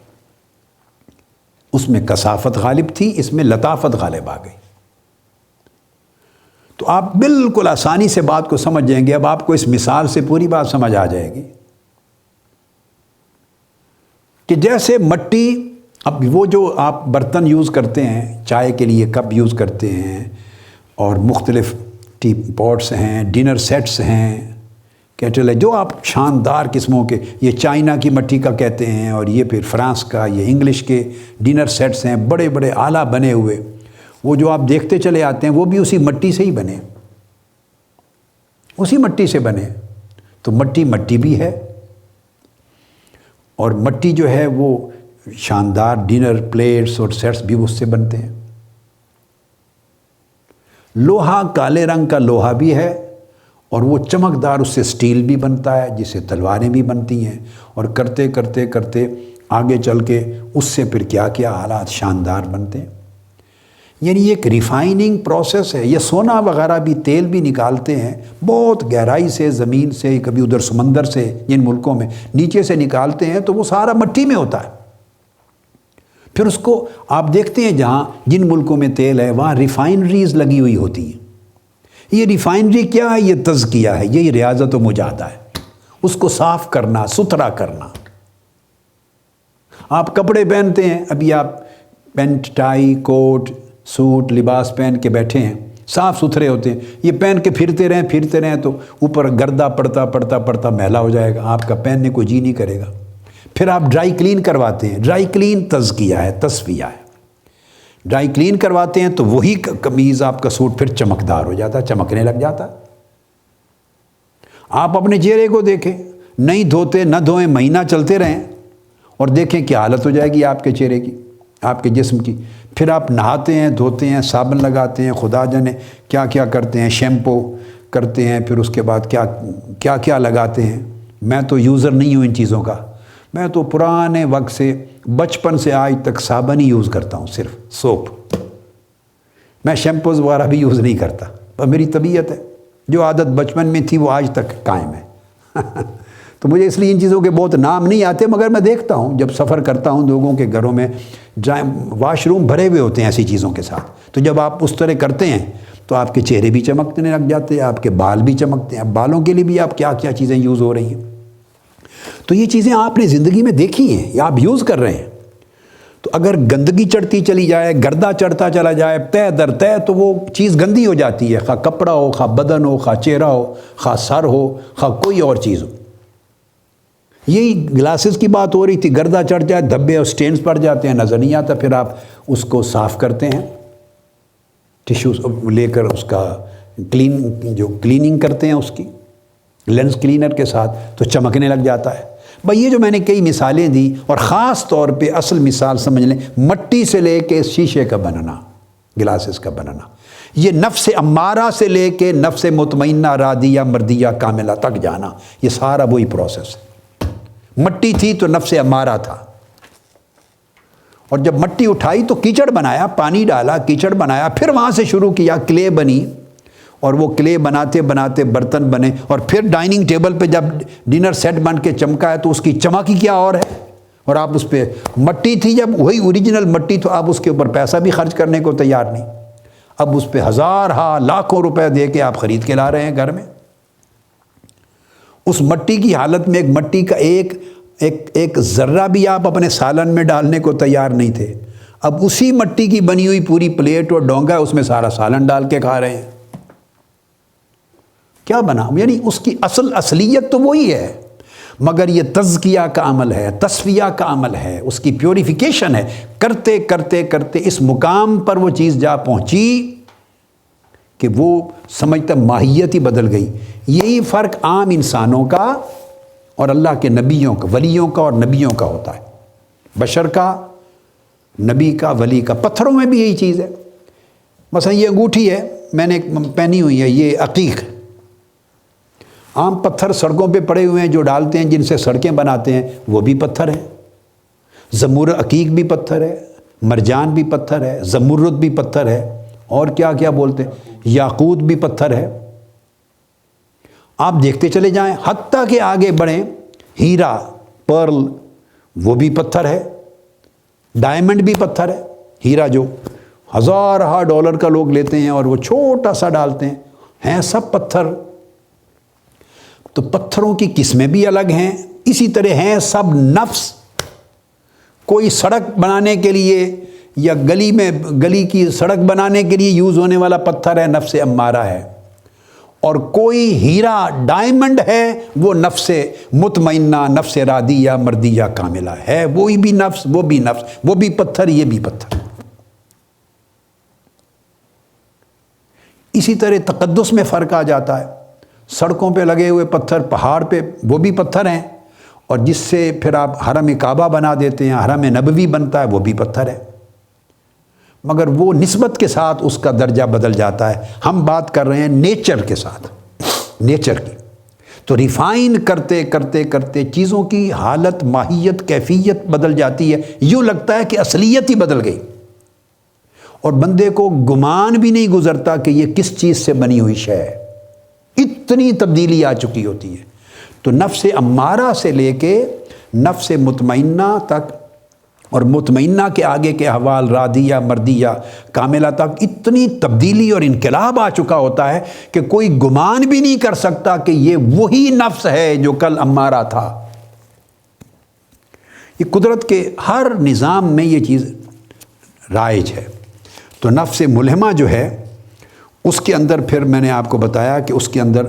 اس میں کثافت غالب تھی، اس میں لطافت غالب آ گئی۔ تو آپ بالکل آسانی سے بات کو سمجھ جائیں گے۔ اب آپ کو اس مثال سے پوری بات سمجھ آ جائے گی کہ جیسے مٹی، اب وہ جو آپ برتن یوز کرتے ہیں، چائے کے لیے کپ یوز کرتے ہیں، اور مختلف ٹی پاٹس ہیں، ڈنر سیٹس ہیں، کیٹل ہے، جو آپ شاندار قسموں کے، یہ چائنا کی مٹی کا کہتے ہیں، اور یہ پھر فرانس کا، یہ انگلش کے ڈنر سیٹس ہیں، بڑے بڑے اعلیٰ بنے ہوئے، وہ جو آپ دیکھتے چلے آتے ہیں وہ بھی اسی مٹی سے ہی بنے، اسی مٹی سے بنے۔ تو مٹی مٹی بھی ہے، اور مٹی جو ہے وہ شاندار ڈنر پلیٹس اور سیٹس بھی اس سے بنتے ہیں۔ لوہا کالے رنگ کا لوہا بھی ہے، اور وہ چمکدار، اس سے سٹیل بھی بنتا ہے جس سے تلواریں بھی بنتی ہیں، اور کرتے کرتے کرتے آگے چل کے اس سے پھر کیا کیا حالات شاندار بنتے ہیں۔ یعنی یہ ایک ریفائننگ پروسیس ہے۔ یہ سونا وغیرہ بھی، تیل بھی نکالتے ہیں بہت گہرائی سے، زمین سے، کبھی ادھر سمندر سے، جن ملکوں میں نیچے سے نکالتے ہیں تو وہ سارا مٹی میں ہوتا ہے۔ پھر اس کو آپ دیکھتے ہیں جہاں جن ملکوں میں تیل ہے وہاں ریفائنریز لگی ہوئی ہوتی ہیں۔ یہ ریفائنری کیا ہے؟ یہ تزکیہ ہے، یہی ریاضت و مجاہدہ ہے، اس کو صاف کرنا، ستھرا کرنا۔ آپ کپڑے پہنتے ہیں، ابھی آپ پینٹ، ٹائی، کوٹ، سوٹ، لباس پہن کے بیٹھے ہیں، صاف ستھرے ہوتے ہیں، یہ پہن کے پھرتے رہیں تو اوپر گردہ پڑتا پڑتا پڑتا میلا ہو جائے گا، آپ کا پہننے کو جی نہیں کرے گا۔ پھر آپ ڈرائی کلین کرواتے ہیں، ڈرائی کلین تزکیہ ہے، تصفیہ ہے۔ ڈرائی کلین کرواتے ہیں تو وہی قمیض، آپ کا سوٹ پھر چمکدار ہو جاتا ہے، چمکنے لگ جاتا ہے۔ آپ اپنے چہرے کو دیکھیں، نہیں دھوتے، نہ دھوئیں، مہینہ چلتے رہیں اور دیکھیں کیا حالت ہو جائے گی آپ کے چہرے کی، آپ کے جسم کی۔ پھر آپ نہاتے ہیں، دھوتے ہیں، صابن لگاتے ہیں، خدا جانے کیا کیا کرتے ہیں، شیمپو کرتے ہیں، پھر اس کے بعد کیا کیا لگاتے ہیں۔ میں تو یوزر نہیں ہوں ان چیزوں کا، میں تو پرانے وقت سے، بچپن سے آج تک صابن ہی یوز کرتا ہوں، صرف سوپ۔ میں شیمپوز وغیرہ بھی یوز نہیں کرتا، پر میری طبیعت ہے، جو عادت بچپن میں تھی وہ آج تک قائم ہے۔ تو مجھے اس لیے ان چیزوں کے بہت نام نہیں آتے، مگر میں دیکھتا ہوں جب سفر کرتا ہوں لوگوں کے گھروں میں واش روم بھرے ہوئے ہوتے ہیں ایسی چیزوں کے ساتھ، تو جب آپ اس طرح کرتے ہیں تو آپ کے چہرے بھی چمکنے لگ جاتے ہیں، آپ کے بال بھی چمکتے ہیں، بالوں کے لیے بھی آپ کیا کیا چیزیں یوز ہو رہی ہیں۔ تو یہ چیزیں آپ نے زندگی میں دیکھی ہیں یا آپ یوز کر رہے ہیں۔ تو اگر گندگی چڑھتی چلی جائے، گردہ چڑھتا چلا جائے تہ در تہ، تو وہ چیز گندی ہو جاتی ہے، خواہ کپڑا ہو، خواہ بدن ہو، خواہ چہرہ ہو، خواہ سر ہو، خواہ کوئی اور چیز ہو۔ یہی گلاسز کی بات ہو رہی تھی، گردہ چڑھ جائے، دھبے اور سٹینز پڑ جاتے ہیں، نظر نہیں آتا، پھر آپ اس کو صاف کرتے ہیں، ٹیشوز لے کر اس کا کلیننگ کرتے ہیں اس کی لینس کلینر کے ساتھ، تو چمکنے لگ جاتا ہے۔ بھائی یہ جو میں نے کئی مثالیں دی، اور خاص طور پہ اصل مثال سمجھ لیں، مٹی سے لے کے شیشے کا بننا، گلاسز کا بننا، یہ نفس امارہ سے لے کے نفس مطمئنہ راضیہ مردیہ کاملہ تک جانا، یہ سارا وہی پروسیس ہے۔ مٹی تھی تو نفس امارہ تھا، اور جب مٹی اٹھائی تو کیچڑ بنایا، پانی ڈالا، کیچڑ بنایا، پھر وہاں سے شروع کیا، کلے بنی، اور وہ کلے بناتے بناتے برتن بنے، اور پھر ڈائننگ ٹیبل پہ جب ڈنر سیٹ بن کے چمکا ہے تو اس کی چمک ہی کیا اور ہے۔ اور آپ اس پہ، مٹی تھی جب وہی اوریجنل مٹی، تو آپ اس کے اوپر پیسہ بھی خرچ کرنے کو تیار نہیں، اب اس پہ ہزارہا لاکھوں روپے دے کے آپ خرید کے لا رہے ہیں گھر میں۔ اس مٹی کی حالت میں، ایک مٹی کا ایک ذرہ بھی آپ اپنے سالن میں ڈالنے کو تیار نہیں تھے، اب اسی مٹی کی بنی ہوئی پوری پلیٹ اور ڈونگا ہے، اس میں سارا سالن ڈال کے کھا رہے ہیں. کیا بنا؟ یعنی اس کی اصلیت تو وہی ہے، مگر یہ تزکیہ کا عمل ہے، تصفیہ کا عمل ہے، اس کی پیوریفیکیشن ہے. کرتے کرتے کرتے اس مقام پر وہ چیز جا پہنچی کہ وہ سمجھتا ماہیت ہی بدل گئی. یہی فرق عام انسانوں کا اور اللہ کے نبیوں کا، ولیوں کا اور نبیوں کا ہوتا ہے. بشر کا، نبی کا، ولی کا. پتھروں میں بھی یہی چیز ہے. مثلا یہ انگوٹھی ہے میں نے پہنی ہوئی ہے، یہ عقیق. عام پتھر سڑکوں پہ پڑے ہوئے ہیں جو ڈالتے ہیں، جن سے سڑکیں بناتے ہیں، وہ بھی پتھر ہیں. زمرد عقیق بھی پتھر ہے، مرجان بھی پتھر ہے، زمرد بھی پتھر ہے، اور کیا کیا بولتے ہیں، یاقوت بھی پتھر ہے. آپ دیکھتے چلے جائیں حتیٰ کہ آگے بڑھیں، ہیرا، پرل، وہ بھی پتھر ہے. ڈائمنڈ بھی پتھر ہے. ہیرا جو ہزارہ ڈالر کا لوگ لیتے ہیں اور وہ چھوٹا سا ڈالتے ہیں سب پتھر. تو پتھروں کی قسمیں بھی الگ ہیں. اسی طرح ہیں سب نفس. کوئی سڑک بنانے کے لیے یا گلی کی سڑک بنانے کے لیے یوز ہونے والا پتھر ہے، نفس امارہ ہے. اور کوئی ہیرا، ڈائمنڈ ہے، وہ نفس مطمئنہ، نفس راضیہ مردیہ کاملہ ہے. وہی بھی نفس، وہ بھی نفس، وہ بھی پتھر، یہ بھی پتھر. اسی طرح تقدس میں فرق آ جاتا ہے. سڑکوں پہ لگے ہوئے پتھر، پہاڑ پہ، وہ بھی پتھر ہیں. اور جس سے پھر آپ حرم کعبہ بنا دیتے ہیں، حرم نبوی بنتا ہے، وہ بھی پتھر ہے. مگر وہ نسبت کے ساتھ اس کا درجہ بدل جاتا ہے. ہم بات کر رہے ہیں نیچر کے ساتھ، نیچر کی. تو ریفائن کرتے کرتے کرتے چیزوں کی حالت، ماہیت، کیفیت بدل جاتی ہے. یوں لگتا ہے کہ اصلیت ہی بدل گئی، اور بندے کو گمان بھی نہیں گزرتا کہ یہ کس چیز سے بنی ہوئی شے ہے. اتنی تبدیلی آ چکی ہوتی ہے. تو نفس امارہ سے لے کے نفس مطمئنہ تک، اور مطمئنہ کے آگے کے احوال راضیہ مردیہ کاملہ تک اتنی تبدیلی اور انقلاب آ چکا ہوتا ہے کہ کوئی گمان بھی نہیں کر سکتا کہ یہ وہی نفس ہے جو کل امارہ تھا. یہ قدرت کے ہر نظام میں یہ چیز رائج ہے. تو نفس ملہمہ جو ہے، اس کے اندر پھر میں نے آپ کو بتایا کہ اس کے اندر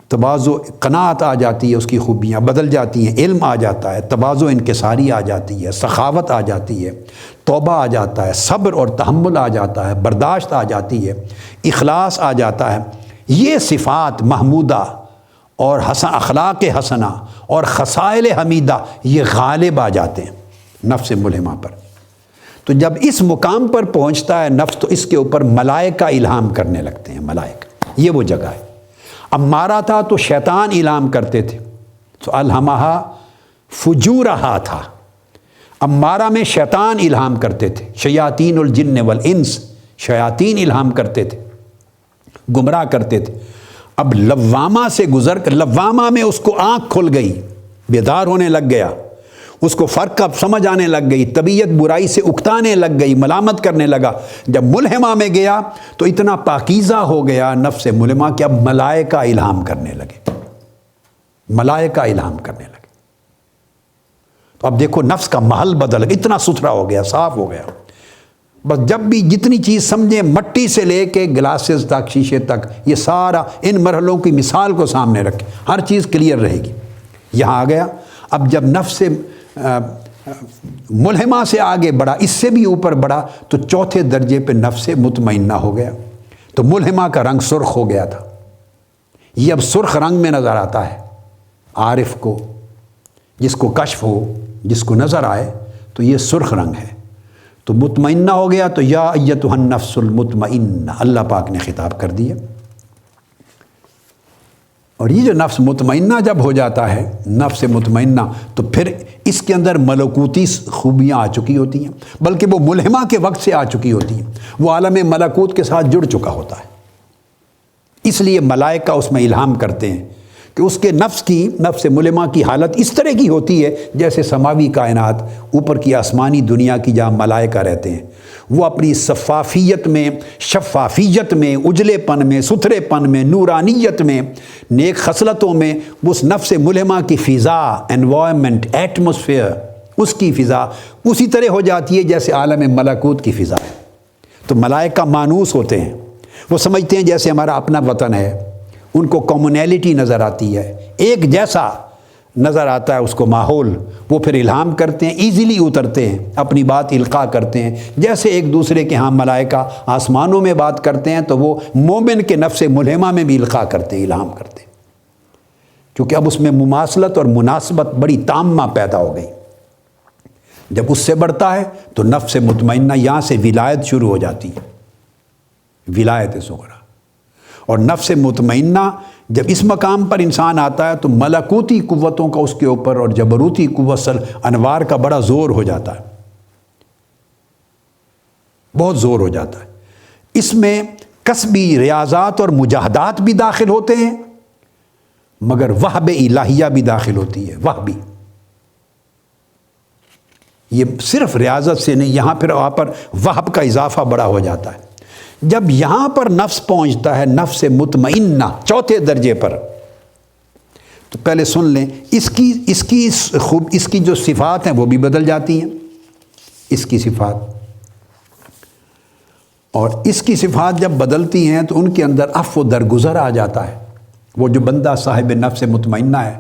تواضع، قناعت آ جاتی ہے، اس کی خوبیاں بدل جاتی ہیں. علم آ جاتا ہے، تواضع انکساری آ جاتی ہے، سخاوت آ جاتی ہے، توبہ آ جاتا ہے، صبر اور تحمل آ جاتا ہے، برداشت آ جاتی ہے، اخلاص آ جاتا ہے. یہ صفات محمودہ اور اخلاق حسنہ اور خصائل حمیدہ یہ غالب آ جاتے ہیں نفس ملہمہ پر. تو جب اس مقام پر پہنچتا ہے نفس، تو اس کے اوپر ملائکہ الہام کرنے لگتے ہیں. ملائکہ، یہ وہ جگہ ہے. امارہ تھا تو شیطان الہام کرتے تھے، تو الہمہا فجورہا تھا. امارہ میں شیطان الہام کرتے تھے، شیاطین الجن والانس، شیاطین الہام کرتے تھے، گمراہ کرتے تھے. اب لوامہ سے گزر کر، لوامہ میں اس کو آنکھ کھل گئی، بیدار ہونے لگ گیا، اس کو فرق کا سمجھ آنے لگ گئی، طبیعت برائی سے اکتانے لگ گئی، ملامت کرنے لگا. جب ملہمہ میں گیا تو اتنا پاکیزہ ہو گیا نفس ملہمہ کہ اب ملائکہ الہام کرنے لگے، ملائکہ الہام کرنے لگے. تو اب دیکھو نفس کا محل بدل گیا، اتنا ستھرا ہو گیا، صاف ہو گیا. بس جب بھی جتنی چیز سمجھیں، مٹی سے لے کے گلاسز تک، شیشے تک، یہ سارا ان مرحلوں کی مثال کو سامنے رکھیں، ہر چیز کلیئر رہے گی. یہاں آ گیا. اب جب نفس ملہمہ سے آگے بڑھا، اس سے بھی اوپر بڑھا، تو چوتھے درجے پہ نفس مطمئنہ ہو گیا. تو ملہمہ کا رنگ سرخ ہو گیا تھا، یہ اب سرخ رنگ میں نظر آتا ہے عارف کو. جس کو کشف ہو، جس کو نظر آئے، تو یہ سرخ رنگ ہے. تو مطمئنہ ہو گیا. تو یا ایتھا النفس المطمئنہ اللہ پاک نے خطاب کر دیا. اور یہ جو نفس مطمئنہ جب ہو جاتا ہے، نفس مطمئنہ، تو پھر اس کے اندر ملکوتی خوبیاں آ چکی ہوتی ہیں، بلکہ وہ ملہمہ کے وقت سے آ چکی ہوتی ہیں. وہ عالم ملکوت کے ساتھ جڑ چکا ہوتا ہے. اس لیے ملائکہ اس میں الہام کرتے ہیں کہ اس کے نفس ملہمہ کی حالت اس طرح کی ہوتی ہے جیسے سماوی کائنات، اوپر کی آسمانی دنیا کی جہاں ملائکہ رہتے ہیں. وہ اپنی شفافیت میں، اجلے پن میں، ستھرے پن میں، نورانیت میں، نیک خصلتوں میں، اس نفس ملہمہ کی فضا، انوائرمنٹ، ایٹماسفیئر، اس کی فضا اسی طرح ہو جاتی ہے جیسے عالم ملکوت کی فضا ہے۔ تو ملائکہ مانوس ہوتے ہیں، وہ سمجھتے ہیں جیسے ہمارا اپنا وطن ہے، ان کو کامنیلٹی نظر آتی ہے، ایک جیسا نظر آتا ہے اس کو ماحول، وہ پھر الہام کرتے ہیں، ایزیلی اترتے ہیں، اپنی بات القاء کرتے ہیں، جیسے ایک دوسرے کے ہاں ملائکہ آسمانوں میں بات کرتے ہیں تو وہ مومن کے نفس ملہمہ میں بھی القاء کرتے ہیں، الہام کرتے ہیں، کیونکہ اب اس میں مماثلت اور مناسبت بڑی تامہ پیدا ہو گئی۔ جب اس سے بڑھتا ہے تو نفس مطمئنہ، یہاں سے ولایت شروع ہو جاتی ہے، ولایت صغریٰ۔ اور نفس مطمئنہ جب اس مقام پر انسان آتا ہے تو ملکوتی قوتوں کا اس کے اوپر اور جبروتی قوت انوار کا بڑا زور ہو جاتا ہے، بہت زور ہو جاتا ہے۔ اس میں کسبی ریاضات اور مجاہدات بھی داخل ہوتے ہیں، مگر وہب الہیہ بھی داخل ہوتی ہے، وہبی۔ یہ صرف ریاضت سے نہیں، یہاں پھر وہاں پر وہب کا اضافہ بڑا ہو جاتا ہے۔ جب یہاں پر نفس پہنچتا ہے نفس مطمئنہ چوتھے درجے پر، تو پہلے سن لیں اس کی جو صفات ہیں وہ بھی بدل جاتی ہیں، اس کی صفات، اور اس کی صفات جب بدلتی ہیں تو ان کے اندر عفو و درگزر آ جاتا ہے۔ وہ جو بندہ صاحب نفس مطمئنہ ہے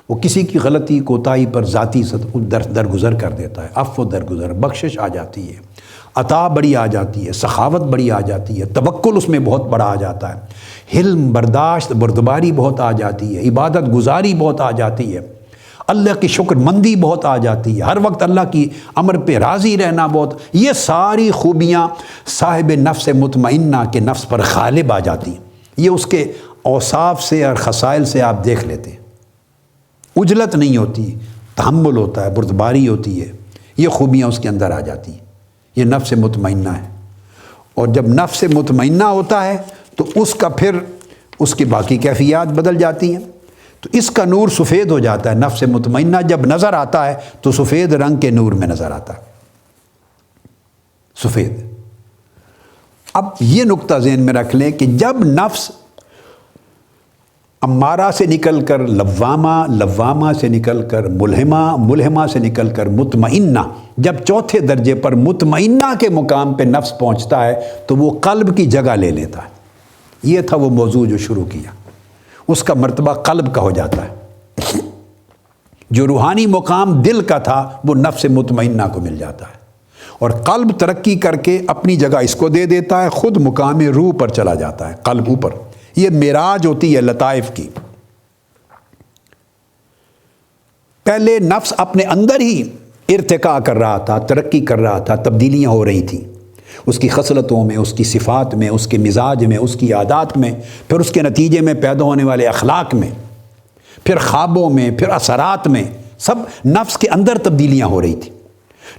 وہ کسی کی غلطی کوتاہی پر ذاتی درگزر کر دیتا ہے، عفو و درگزر، بخشش آ جاتی ہے، عطا بڑی آ جاتی ہے، سخاوت بڑی آ جاتی ہے، توکل اس میں بہت بڑا آ جاتا ہے، حلم، برداشت، بردباری بہت آ جاتی ہے، عبادت گزاری بہت آ جاتی ہے، اللہ کی شکر مندی بہت آ جاتی ہے، ہر وقت اللہ کی امر پہ راضی رہنا بہت، یہ ساری خوبیاں صاحب نفس مطمئنہ کے نفس پر غالب آ جاتی ہیں۔ یہ اس کے اوصاف سے اور خصائل سے آپ دیکھ لیتے ہیں، عجلت نہیں ہوتی، تحمل ہوتا ہے، بردباری ہوتی ہے، یہ خوبیاں اس کے اندر آ جاتی ہیں، یہ نفس مطمئنہ ہے۔ اور جب نفس مطمئنہ ہوتا ہے تو اس کا پھر اس کی باقی کیفیات بدل جاتی ہیں، تو اس کا نور سفید ہو جاتا ہے۔ نفس مطمئنہ جب نظر آتا ہے تو سفید رنگ کے نور میں نظر آتا ہے، سفید۔ اب یہ نقطہ ذہن میں رکھ لیں کہ جب نفس امارہ سے نکل کر لوامہ، لوامہ سے نکل کر ملہمہ، ملہمہ سے نکل کر مطمئنہ، جب چوتھے درجے پر مطمئنہ کے مقام پہ نفس پہنچتا ہے تو وہ قلب کی جگہ لے لیتا ہے۔ یہ تھا وہ موضوع جو شروع کیا، اس کا مرتبہ قلب کا ہو جاتا ہے۔ جو روحانی مقام دل کا تھا وہ نفس مطمئنہ کو مل جاتا ہے، اور قلب ترقی کر کے اپنی جگہ اس کو دے دیتا ہے، خود مقام روح پر چلا جاتا ہے، قلب اوپر۔ یہ معراج ہوتی ہے لطائف کی۔ پہلے نفس اپنے اندر ہی ارتقاء کر رہا تھا، ترقی کر رہا تھا، تبدیلیاں ہو رہی تھیں اس کی خصلتوں میں، اس کی صفات میں، اس کے مزاج میں، اس کی عادات میں، پھر اس کے نتیجے میں پیدا ہونے والے اخلاق میں، پھر خوابوں میں، پھر اثرات میں، سب نفس کے اندر تبدیلیاں ہو رہی تھیں۔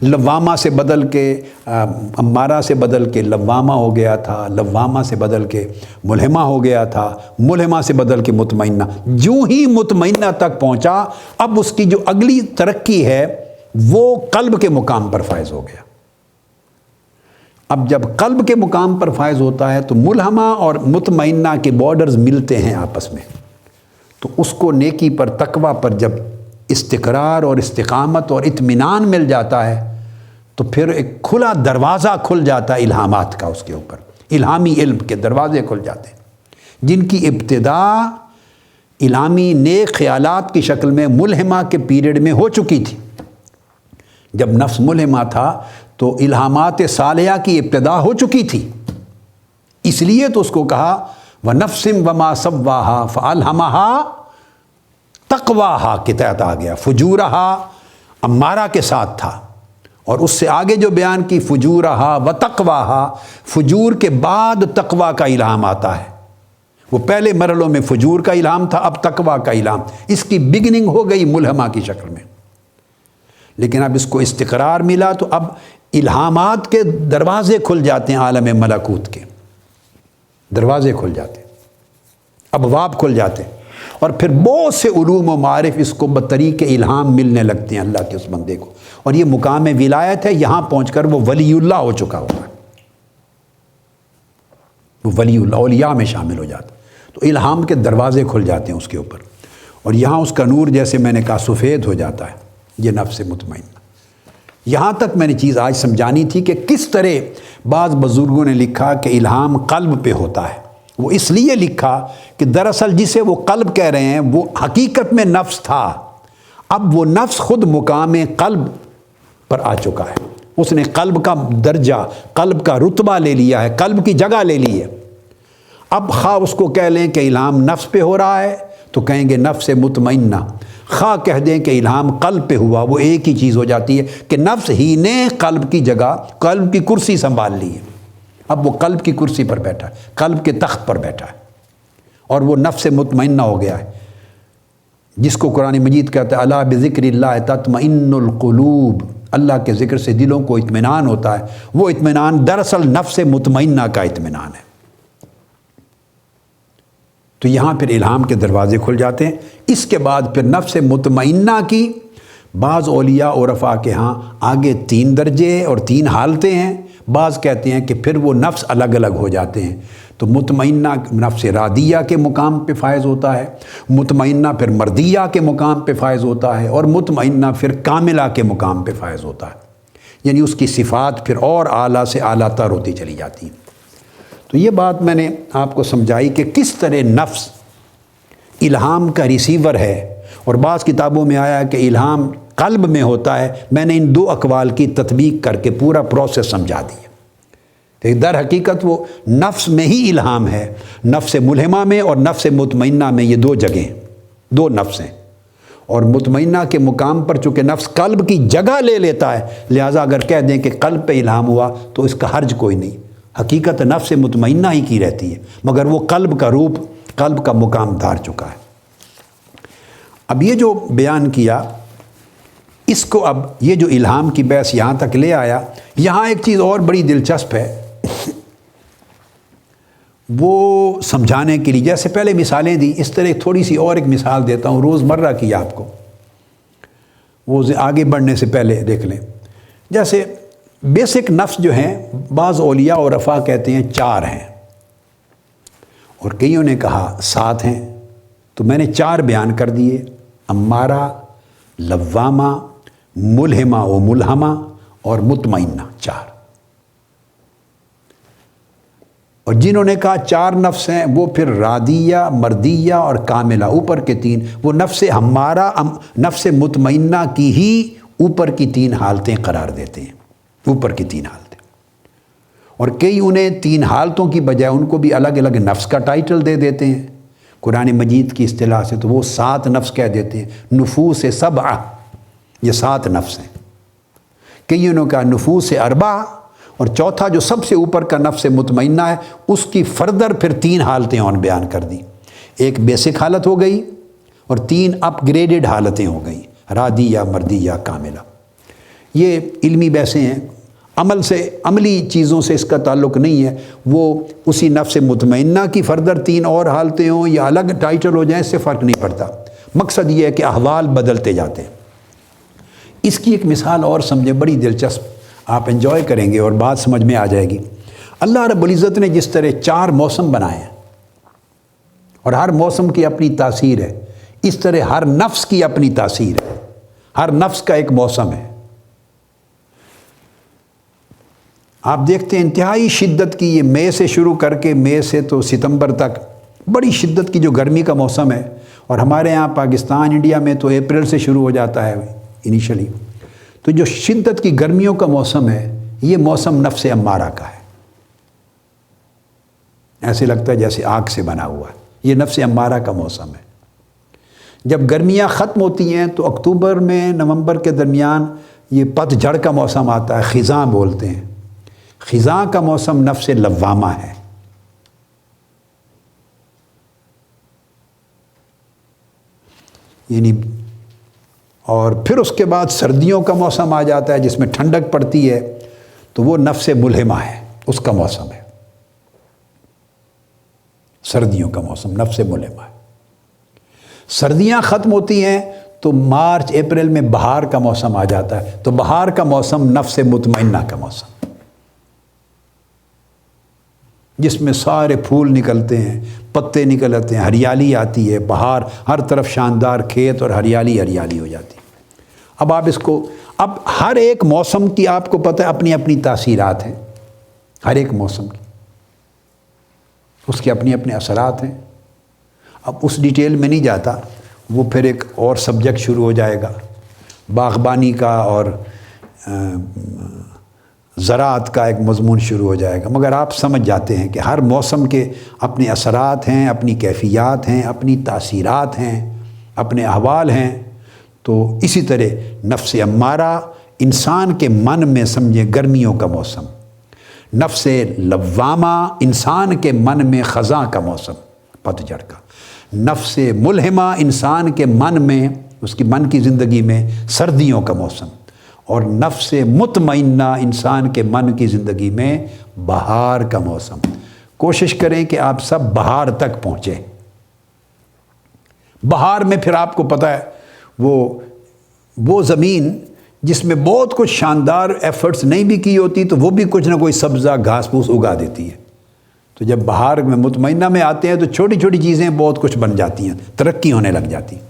لوامہ سے بدل کے امارہ سے بدل کے لوامہ ہو گیا تھا، لوامہ سے بدل کے ملہمہ ہو گیا تھا، ملہمہ سے بدل کے مطمئنہ۔ جو ہی مطمئنہ تک پہنچا، اب اس کی جو اگلی ترقی ہے وہ قلب کے مقام پر فائز ہو گیا۔ اب جب قلب کے مقام پر فائز ہوتا ہے تو ملہمہ اور مطمئنہ کے بارڈرز ملتے ہیں آپس میں، تو اس کو نیکی پر، تقوی پر جب استقرار اور استقامت اور اطمینان مل جاتا ہے تو پھر ایک کھلا دروازہ کھل جاتا ہے الہامات کا، اس کے اوپر الہامی علم کے دروازے کھل جاتے ہیں، جن کی ابتدا الہامی نیک خیالات کی شکل میں ملہمہ کے پیریڈ میں ہو چکی تھی۔ جب نفس ملہمہ تھا تو الہامات صالحہ کی ابتدا ہو چکی تھی، اس لیے تو اس کو کہا وَنَفْسٍ وَمَا سَوَّاهَا فَأَلْهَمَهَا تقواها کے تحت آ گیا۔ فجورہا امارہ کے ساتھ تھا، اور اس سے آگے جو بیان کی فجورہا و تقواہا، فجور کے بعد تقوی کا الہام آتا ہے۔ وہ پہلے مرحلوں میں فجور کا الہام تھا، اب تقوی کا الہام، اس کی بگننگ ہو گئی ملہمہ کی شکل میں۔ لیکن اب اس کو استقرار ملا تو اب الہامات کے دروازے کھل جاتے ہیں، عالم ملکوت کے دروازے کھل جاتے ہیں، ابواب کھل جاتے ہیں، اور پھر بہت سے علوم و معارف اس کو بطریق الہام ملنے لگتے ہیں اللہ کے اس بندے کو، اور یہ مقام ولایت ہے۔ یہاں پہنچ کر وہ ولی اللہ ہو چکا ہوتا ہے، وہ ولی اللہ اولیاء میں شامل ہو جاتا ہے، تو الہام کے دروازے کھل جاتے ہیں اس کے اوپر، اور یہاں اس کا نور جیسے میں نے کہا سفید ہو جاتا ہے، یہ نفس مطمئنہ۔ یہاں تک میں نے چیز آج سمجھانی تھی کہ کس طرح بعض بزرگوں نے لکھا کہ الہام قلب پہ ہوتا ہے۔ وہ اس لیے لکھا کہ دراصل جسے وہ قلب کہہ رہے ہیں وہ حقیقت میں نفس تھا، اب وہ نفس خود مقام قلب پر آ چکا ہے، اس نے قلب کا درجہ، قلب کا رتبہ لے لیا ہے، قلب کی جگہ لے لی ہے۔ اب خواہ اس کو کہہ لیں کہ الہام نفس پہ ہو رہا ہے تو کہیں گے نفس مطمئنہ، خواہ کہہ دیں کہ الہام قلب پہ ہوا، وہ ایک ہی چیز ہو جاتی ہے کہ نفس ہی نے قلب کی جگہ، قلب کی کرسی سنبھال لی ہے۔ اب وہ قلب کی کرسی پر بیٹھا ہے، قلب کے تخت پر بیٹھا ہے، اور وہ نفس مطمئنہ ہو گیا ہے، جس کو قرآن مجید کہتا ہے الا بذکر اللہ تطمئن القلوب، اللہ کے ذکر سے دلوں کو اطمینان ہوتا ہے۔ وہ اطمینان دراصل نفس مطمئنہ کا اطمینان ہے۔ تو یہاں پھر الہام کے دروازے کھل جاتے ہیں۔ اس کے بعد پھر نفس مطمئنہ کی بعض اولیاء و عرفاء کے ہاں آگے 3 درجے اور 3 حالتیں ہیں۔ بعض کہتے ہیں کہ پھر وہ نفس الگ الگ ہو جاتے ہیں، تو مطمئنہ نفس راضیہ کے مقام پہ فائز ہوتا ہے، مطمئنہ پھر مردیہ کے مقام پہ فائز ہوتا ہے، اور مطمئنہ پھر کاملہ کے مقام پہ فائز ہوتا ہے، یعنی اس کی صفات پھر اور اعلیٰ سے اعلیٰ تر ہوتی چلی جاتی ہیں۔ تو یہ بات میں نے آپ کو سمجھائی کہ کس طرح نفس الہام کا ریسیور ہے، اور بعض کتابوں میں آیا کہ الہام قلب میں ہوتا ہے۔ میں نے ان 2 اقوال کی تطبیق کر کے پورا پروسیس سمجھا دیا کہ در حقیقت وہ نفس میں ہی الہام ہے، نفس ملہمہ میں اور نفس مطمئنہ میں، یہ 2 جگہیں، 2 نفس ہیں، اور مطمئنہ کے مقام پر چونکہ نفس قلب کی جگہ لے لیتا ہے، لہٰذا اگر کہہ دیں کہ قلب پہ الہام ہوا تو اس کا حرج کوئی نہیں، حقیقت نفس مطمئنہ ہی کی رہتی ہے، مگر وہ قلب کا روپ، قلب کا مقام دھار چکا ہے۔ اب یہ جو بیان کیا، اس کو اب یہ جو الہام کی بحث یہاں تک لے آیا، یہاں ایک چیز اور بڑی دلچسپ ہے وہ سمجھانے کے لیے، جیسے پہلے مثالیں دی، اس طرح تھوڑی سی اور ایک مثال دیتا ہوں روزمرہ کی آپ کو، وہ آگے بڑھنے سے پہلے دیکھ لیں۔ جیسے بیسک نفس جو ہیں بعض اولیاء اور عرفاء کہتے ہیں 4 ہیں، اور کئیوں نے کہا 7 ہیں، تو میں نے 4 بیان کر دیے: امارہ، لوامہ، ملہمہ و ملہمہ اور مطمئنہ، 4۔ اور جنہوں نے کہا 4 نفس ہیں وہ پھر راضیہ، مردیہ اور کاملہ، اوپر کے 3، وہ نفس ہمارا، نفس مطمئنہ کی ہی اوپر کی 3 حالتیں قرار دیتے ہیں، اوپر کی 3 حالتیں۔ اور کئی انہیں 3 حالتوں کی بجائے ان کو بھی الگ الگ نفس کا ٹائٹل دے دیتے ہیں، قرآن مجید کی اصطلاح سے تو وہ 7 نفس کہہ دیتے ہیں، نفوس 7، یہ 7 نفس ہیں۔ کئیوں نے کہا نفوس 4، اور چوتھا جو سب سے اوپر کا نفس مطمئنہ ہے اس کی فردر پھر 3 حالتیں اور بیان کر دی، ایک بیسک حالت ہو گئی اور 3 اپ گریڈڈ حالتیں ہو گئیں، راضیہ، مردیہ، کاملہ۔ یہ علمی بحثیں ہیں، عمل سے، عملی چیزوں سے اس کا تعلق نہیں ہے، وہ اسی نفس مطمئنہ کی فردر 3 اور حالتیں ہوں یا الگ ٹائٹل ہو جائیں، اس سے فرق نہیں پڑتا، مقصد یہ ہے کہ احوال بدلتے جاتے ہیں۔ اس کی ایک مثال اور سمجھیں، بڑی دلچسپ، آپ انجوائے کریں گے اور بات سمجھ میں آ جائے گی۔ اللہ رب العزت نے جس طرح 4 موسم بنائے ہیں اور ہر موسم کی اپنی تاثیر ہے، اس طرح ہر نفس کی اپنی تاثیر ہے، ہر نفس کا ایک موسم ہے۔ آپ دیکھتے ہیں انتہائی شدت کی، یہ مئی سے شروع کر کے، مئی سے تو ستمبر تک بڑی شدت کی جو گرمی کا موسم ہے، اور ہمارے ہاں پاکستان، انڈیا میں تو اپریل سے شروع ہو جاتا ہے انیشلی، تو جو شدت کی گرمیوں کا موسم ہے یہ موسم نفس امارہ کا ہے، ایسے لگتا ہے جیسے آگ سے بنا ہوا ہے، یہ نفس امارہ کا موسم ہے۔ جب گرمیاں ختم ہوتی ہیں تو اکتوبر میں نومبر کے درمیان یہ پت جھڑ کا موسم آتا ہے، خزاں بولتے ہیں، خزاں کا موسم نفس لوامہ ہے۔ یعنی اور پھر اس کے بعد سردیوں کا موسم آ جاتا ہے جس میں ٹھنڈک پڑتی ہے، تو وہ نفس ملہمہ ہے، اس کا موسم ہے، سردیوں کا موسم نفس ملہمہ ہے۔ سردیاں ختم ہوتی ہیں تو مارچ اپریل میں بہار کا موسم آ جاتا ہے، تو بہار کا موسم نفس مطمئنہ کا موسم، جس میں سارے پھول نکلتے ہیں، پتے نکل آتے ہیں، ہریالی آتی ہے، بہار، ہر طرف شاندار کھیت اور ہریالی ہریالی ہو جاتی ہے۔ اب آپ اس کو، اب ہر ایک موسم کی آپ کو پتہ ہے اپنی اپنی تاثیرات ہیں، ہر ایک موسم کی اس کے اپنے اپنے اثرات ہیں. اب اس ڈیٹیل میں نہیں جاتا، وہ پھر ایک اور سبجیکٹ شروع ہو جائے گا باغبانی کا، اور زراعت کا ایک مضمون شروع ہو جائے گا. مگر آپ سمجھ جاتے ہیں کہ ہر موسم کے اپنے اثرات ہیں، اپنی کیفیات ہیں، اپنی تاثیرات ہیں، اپنے احوال ہیں. تو اسی طرح نفس امارہ انسان کے من میں سمجھیں گرمیوں کا موسم، نفس لوامہ انسان کے من میں خزاں کا موسم پت جھڑ کا، نفس ملہمہ انسان کے من میں، اس کی من کی زندگی میں سردیوں کا موسم، اور نفس مطمئنہ انسان کے من کی زندگی میں بہار کا موسم. کوشش کریں کہ آپ سب بہار تک پہنچیں. بہار میں پھر آپ کو پتہ ہے وہ زمین جس میں بہت کچھ شاندار ایفرٹس نہیں بھی کی ہوتی تو وہ بھی کچھ نہ کوئی سبزہ گھاس پھوس اگا دیتی ہے. تو جب بہار میں مطمئنہ میں آتے ہیں تو چھوٹی چھوٹی چیزیں بہت کچھ بن جاتی ہیں، ترقی ہونے لگ جاتی ہیں.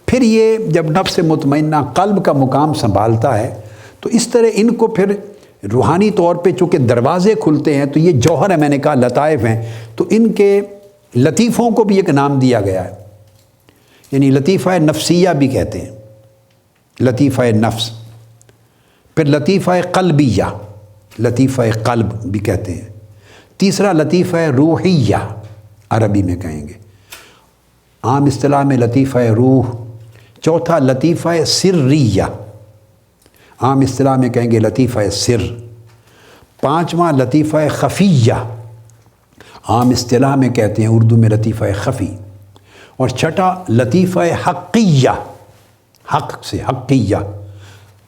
پھر یہ جب نفس مطمئنہ قلب کا مقام سنبھالتا ہے تو اس طرح ان کو پھر روحانی طور پہ چونکہ دروازے کھلتے ہیں، تو یہ جوہر ہے، میں نے کہا لطائف ہیں، تو ان کے لطیفوں کو بھی ایک نام دیا گیا ہے. یعنی لطیفہ نفسیہ بھی کہتے ہیں، لطیفہ نفس. پھر لطیفہ قلبیہ، لطیفہ قلب بھی کہتے ہیں. تیسرا لطیفہ روحیہ، عربی میں کہیں گے، عام اصطلاح میں لطیفہ روح. چوتھا لطیفہ سریہ، عام اصطلاح میں کہیں گے لطیفہ سر. پانچواں لطیفہ خفیہ، عام اصطلاح میں کہتے ہیں اردو میں لطیفہ خفی. اور چھٹا لطیفہ حقیہ، حق سے حقیہ،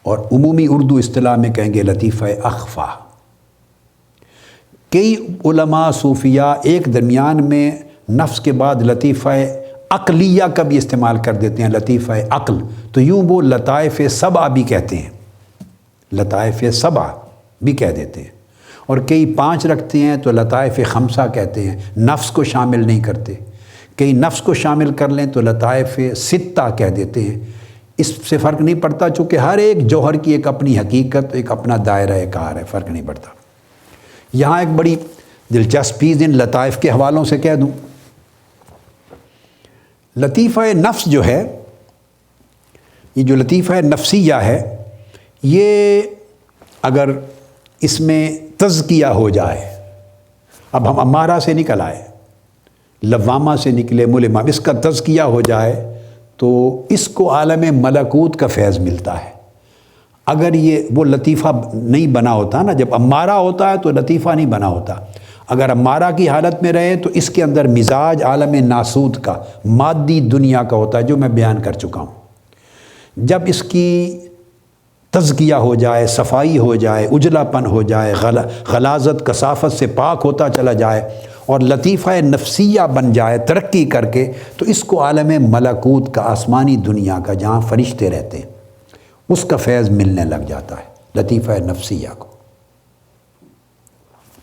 اور عمومی اردو اصطلاح میں کہیں گے لطیفہ اخفا. کئی علماء صوفیہ ایک درمیان میں نفس کے بعد لطیفہ عقلیہ کا بھی استعمال کر دیتے ہیں، لطیفہ عقل. تو یوں وہ لطائف سبع بھی کہتے ہیں، لطائف سبع بھی کہہ دیتے ہیں. اور کئی 5 رکھتے ہیں تو لطائف خمسہ کہتے ہیں، نفس کو شامل نہیں کرتے. کئی نفس کو شامل کر لیں تو لطائف ستہ کہہ دیتے ہیں. اس سے فرق نہیں پڑتا، چونکہ ہر ایک جوہر کی ایک اپنی حقیقت، ایک اپنا دائرہ کار ہے، فرق نہیں پڑتا. یہاں ایک بڑی دلچسپ چیز ان لطائف کے حوالوں سے کہہ دوں. لطیفہ نفس جو ہے، یہ جو لطیفہ نفسیہ ہے، یہ اگر اس میں تزکیہ ہو جائے، اب ہم امارہ سے نکل آئے، لوامہ سے نکلے، ملہمہ، اس کا تزکیہ ہو جائے تو اس کو عالم ملکوت کا فیض ملتا ہے. اگر یہ وہ لطیفہ نہیں بنا ہوتا نا، جب امارہ ہوتا ہے تو لطیفہ نہیں بنا ہوتا. اگر امارہ کی حالت میں رہے تو اس کے اندر مزاج عالم ناسوت کا، مادی دنیا کا ہوتا ہے، جو میں بیان کر چکا ہوں. جب اس کی تزکیہ ہو جائے، صفائی ہو جائے، اجلا پن ہو جائے، غلاظت کثافت سے پاک ہوتا چلا جائے اور لطیفہ نفسیہ بن جائے ترقی کر کے، تو اس کو عالم ملکوت کا، آسمانی دنیا کا، جہاں فرشتے رہتے ہیں، اس کا فیض ملنے لگ جاتا ہے، لطیفہ نفسیہ کو.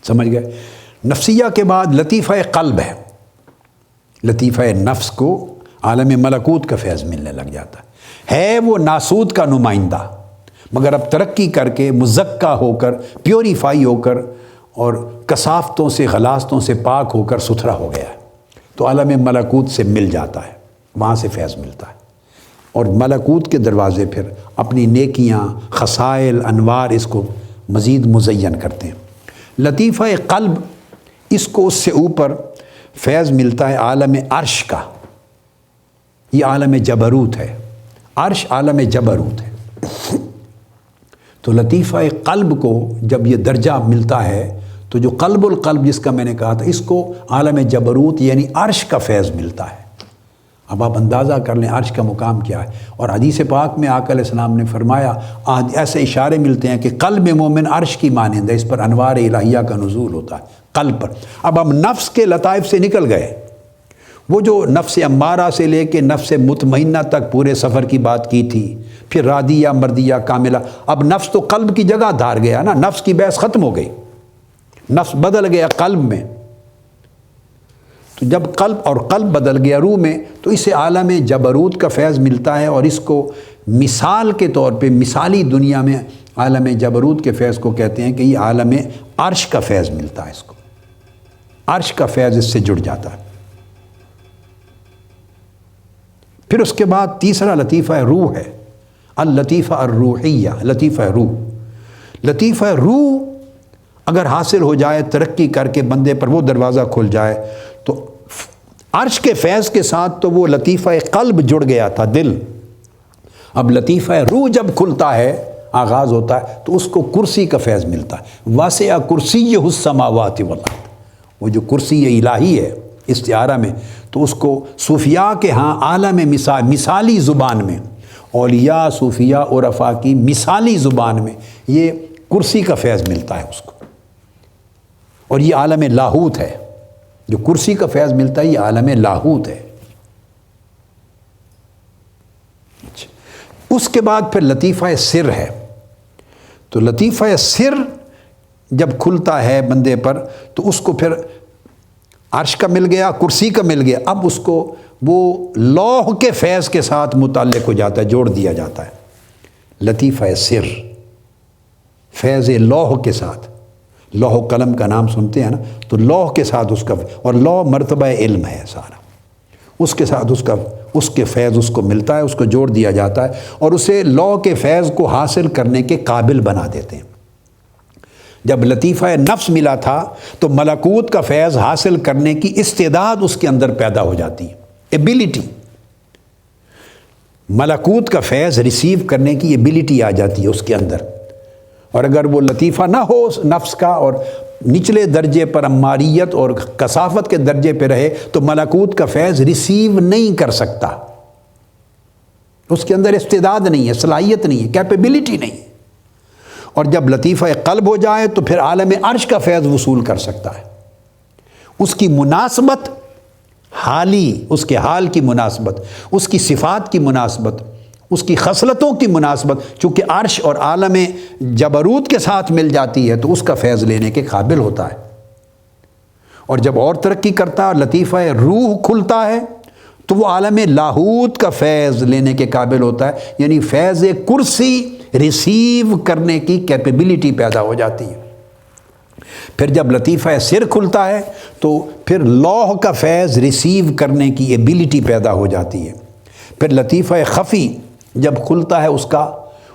سمجھ گئے؟ نفسیہ کے بعد لطیفہ قلب ہے. لطیفہ نفس کو عالم ملکوت کا فیض ملنے لگ جاتا ہے وہ ناسود کا نمائندہ، مگر اب ترقی کر کے مزکہ ہو کر، پیوریفائی ہو کر، اور کثافتوں سے، غلاظتوں سے پاک ہو کر ستھرا ہو گیا ہے، تو عالم ملکوت سے مل جاتا ہے، وہاں سے فیض ملتا ہے. اور ملکوت کے دروازے پھر اپنی نیکیاں، خصائل، انوار اس کو مزید مزین کرتے ہیں. لطیفہ قلب، اس کو اس سے اوپر فیض ملتا ہے عالم عرش کا. یہ عالم جبروت ہے، عرش عالم جبروت ہے. تو لطیفہ قلب کو جب یہ درجہ ملتا ہے تو جو قلب القلب جس کا میں نے کہا تھا، اس کو عالم جبروت یعنی عرش کا فیض ملتا ہے. اب آپ اندازہ کر لیں عرش کا مقام کیا ہے. اور حدیث پاک میں آقا علیہ السلام نے فرمایا، ایسے اشارے ملتے ہیں کہ قلب مومن عرش کی مانند ہے، اس پر انوار الہیہ کا نزول ہوتا ہے قلب پر. اب ہم نفس کے لطائف سے نکل گئے، وہ جو نفس امارہ سے لے کے نفس مطمئنہ تک پورے سفر کی بات کی تھی، پھر رادیہ، مردیہ، کاملہ. اب نفس تو قلب کی جگہ دھار گیا نا، نفس کی بحث ختم ہو گئی، نفس بدل گیا قلب میں. تو جب قلب بدل گیا روح میں، تو اسے عالم جبروت کا فیض ملتا ہے، اور اس کو مثال کے طور پہ مثالی دنیا میں عالم جبروت کے فیض کو کہتے ہیں کہ یہ عالم عرش کا فیض ملتا ہے، اس کو عرش کا فیض اس سے جڑ جاتا ہے۔ پھر اس کے بعد تیسرا لطیفہ روح ہے، اللطیفہ الروحیہ، لطیفہ روح۔ لطیفہ روح اگر حاصل ہو جائے، ترقی کر کے بندے پر وہ دروازہ کھل جائے، تو عرش کے فیض کے ساتھ تو وہ لطیفہ قلب جڑ گیا تھا، دل۔ اب لطیفہ روح جب کھلتا ہے، آغاز ہوتا ہے، تو اس کو کرسی کا فیض ملتا ہے۔ واسع کرسیہ السماوات والارض، وہ جو کرسی الہی ہے استعارہ میں، تو اس کو صوفیاء کے ہاں عالم مثالی زبان میں، اولیاء صوفیاء عرفاء کی مثالی زبان میں یہ کرسی کا فیض ملتا ہے اس کو، اور یہ عالم لاہوت ہے۔ جو کرسی کا فیض ملتا ہے یہ عالم لاہوت ہے۔ اس کے بعد پھر لطیفہ سر ہے۔ تو لطیفہ سر جب کھلتا ہے بندے پر، تو اس کو پھر عرش کا مل گیا، کرسی کا مل گیا، اب اس کو وہ لوح کے فیض کے ساتھ متعلق ہو جاتا ہے، جوڑ دیا جاتا ہے۔ لطیفہ سر فیض لوح کے ساتھ، لوح و قلم کا نام سنتے ہیں نا، تو لوح کے ساتھ اس کا، اور لوح مرتبہ علم ہے سارا، اس کے ساتھ اس کے فیض اس کو ملتا ہے، اس کو جوڑ دیا جاتا ہے، اور اسے لوح کے فیض کو حاصل کرنے کے قابل بنا دیتے ہیں۔ جب لطیفہ نفس ملا تھا تو ملکوت کا فیض حاصل کرنے کی استعداد اس کے اندر پیدا ہو جاتی ہے، ایبیلٹی، ملکوت کا فیض ریسیو کرنے کی ایبیلٹی آ جاتی ہے اس کے اندر۔ اور اگر وہ لطیفہ نہ ہو نفس کا، اور نچلے درجے پر اماریت اور کثافت کے درجے پہ رہے، تو ملکوت کا فیض ریسیو نہیں کر سکتا، اس کے اندر استعداد نہیں ہے، صلاحیت نہیں ہے، کیپیبلٹی نہیں ہے۔ اور جب لطیفہ قلب ہو جائے تو پھر عالم عرش کا فیض وصول کر سکتا ہے۔ اس کی مناسبت حالی، اس کے حال کی مناسبت، اس کی صفات کی مناسبت، اس کی خصلتوں کی مناسبت، چونکہ عرش اور عالم جبروت کے ساتھ مل جاتی ہے، تو اس کا فیض لینے کے قابل ہوتا ہے۔ اور جب اور ترقی کرتا ہے اور لطیفہ روح کھلتا ہے، تو وہ عالم لاہوت کا فیض لینے کے قابل ہوتا ہے، یعنی فیض کرسی ریسیو کرنے کی کیپیبلٹی پیدا ہو جاتی ہے۔ پھر جب لطیفہ سر کھلتا ہے تو پھر لوح کا فیض ریسیو کرنے کی ایبیلٹی پیدا ہو جاتی ہے۔ پھر لطیفہ خفی جب کھلتا ہے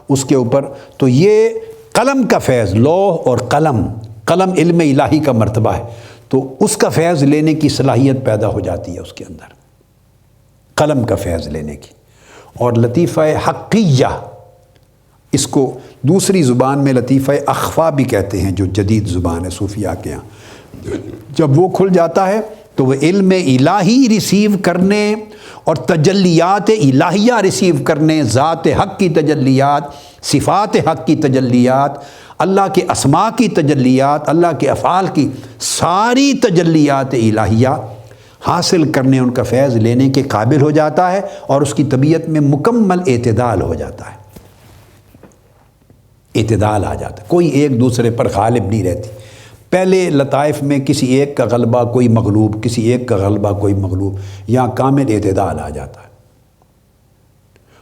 اس کے اوپر، تو یہ قلم کا فیض، لوح اور قلم علم الہی کا مرتبہ ہے، تو اس کا فیض لینے کی صلاحیت پیدا ہو جاتی ہے اس کے اندر، قلم کا فیض لینے کی۔ اور لطیفہ حقیہ، اس کو دوسری زبان میں لطیفہ اخفا بھی کہتے ہیں، جو جدید زبان ہے صوفیاء کے ہاں۔ جب وہ کھل جاتا ہے تو وہ علم الہی ریسیو کرنے اور تجلیات الہیہ ریسیو کرنے، ذات حق کی تجلیات، صفات حق کی تجلیات، اللہ کے اسماء کی تجلیات، اللہ کے افعال کی ساری تجلیات الہیہ حاصل کرنے، ان کا فیض لینے کے قابل ہو جاتا ہے، اور اس کی طبیعت میں مکمل اعتدال ہو جاتا ہے، اعتدال آ جاتا ہے، کوئی ایک دوسرے پر غالب نہیں رہتی۔ پہلے لطائف میں کسی ایک کا غلبہ کوئی مغلوب، کسی ایک کا غلبہ کوئی مغلوب، یہاں کامل اعتدال آ جاتا ہے۔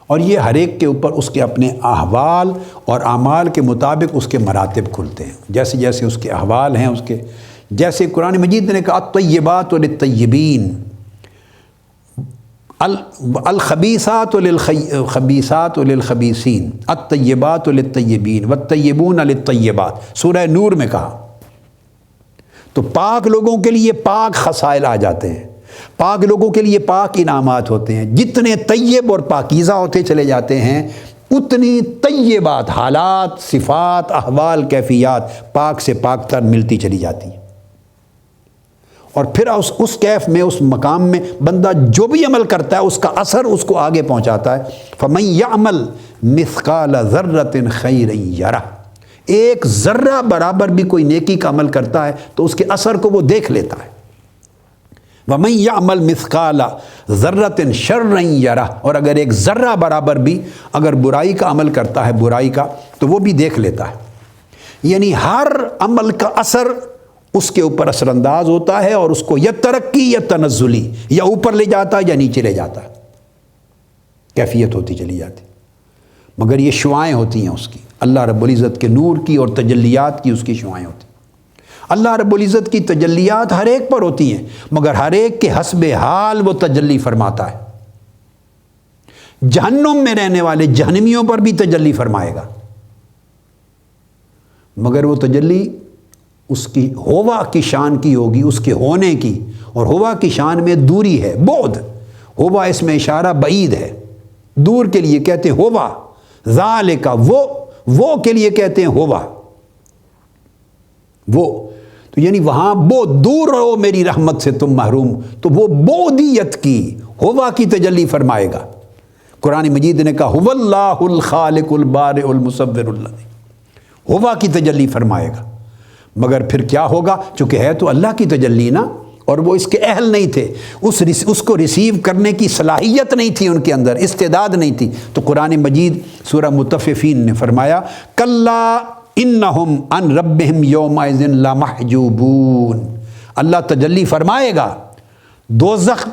اور یہ ہر ایک کے اوپر اس کے اپنے احوال اور اعمال کے مطابق اس کے مراتب کھلتے ہیں، جیسے جیسے اس کے احوال ہیں، اس کے جیسے قرآن مجید نے کہا الطیبات للطیبین، الخبیثات للخبیثات للخبیثین، الطیبات للطیبین والطیبون للطیبات، سورہ نور میں کہا۔ تو پاک لوگوں کے لیے پاک خصائل آ جاتے ہیں، پاک لوگوں کے لیے پاک انعامات ہوتے ہیں، جتنے طیب اور پاکیزہ ہوتے چلے جاتے ہیں، اتنی طیبات، حالات، صفات، احوال، کیفیات پاک سے پاک تر ملتی چلی جاتی ہیں۔ اور پھر اس کیف میں، اس مقام میں بندہ جو بھی عمل کرتا ہے اس کا اثر اس کو آگے پہنچاتا ہے۔ فَمَن يَعْمَلْ مِثْقَالَ ذَرَّةٍ خَيْرًا يَرَهُ، ایک ذرہ برابر بھی کوئی نیکی کا عمل کرتا ہے تو اس کے اثر کو وہ دیکھ لیتا ہے۔ وَمَن يَعْمَلْ مِثْقَالَ ذَرَّةٍ شَرًّا يَرَهُ، اور اگر ایک ذرہ برابر بھی اگر برائی کا عمل کرتا ہے، برائی کا، تو وہ بھی دیکھ لیتا ہے۔ یعنی ہر عمل کا اثر اس کے اوپر اثر انداز ہوتا ہے اور اس کو یا ترقی یا تنزلی، یا اوپر لے جاتا یا نیچے لے جاتا، کیفیت ہوتی چلی جاتی، مگر یہ شعائیں ہوتی ہیں اس کی، اللہ رب العزت کے نور کی اور تجلیات کی اس کی شعائیں ہوتی ہیں۔ اللہ رب العزت کی تجلیات ہر ایک پر ہوتی ہیں، مگر ہر ایک کے حسب حال وہ تجلی فرماتا ہے۔ جہنم میں رہنے والے جہنمیوں پر بھی تجلی فرمائے گا، مگر وہ تجلی اس کی ہوا کی شان کی ہوگی، اس کے ہونے کی، اور ہوا کی شان میں دوری ہے، بعد۔ ہوا اس میں اشارہ بعید ہے، دور کے لیے کہتے ہیں ہوا، ذالک وہ کے لیے کہتے ہیں ہوا، وہ تو یعنی وہاں بہت دور رہو میری رحمت سے تم محروم، تو وہ بعدیت کی ہوا کی تجلی فرمائے گا۔ قرآن مجید نے کہا هو اللہ الخالق البارئ المصور اللہ، ہوا کی تجلی فرمائے گا، مگر پھر کیا ہوگا؟ چونکہ ہے تو اللہ کی تجلی نا، اور وہ اس کے اہل نہیں تھے، اس کو ریسیو کرنے کی صلاحیت نہیں تھی ان کے اندر، استعداد نہیں تھی، تو قرآن مجید سورہ مطففین نے فرمایا کلا انہم عن ربہم یومئذ لمحجوبون، اللہ تجلی فرمائے گا دوزخ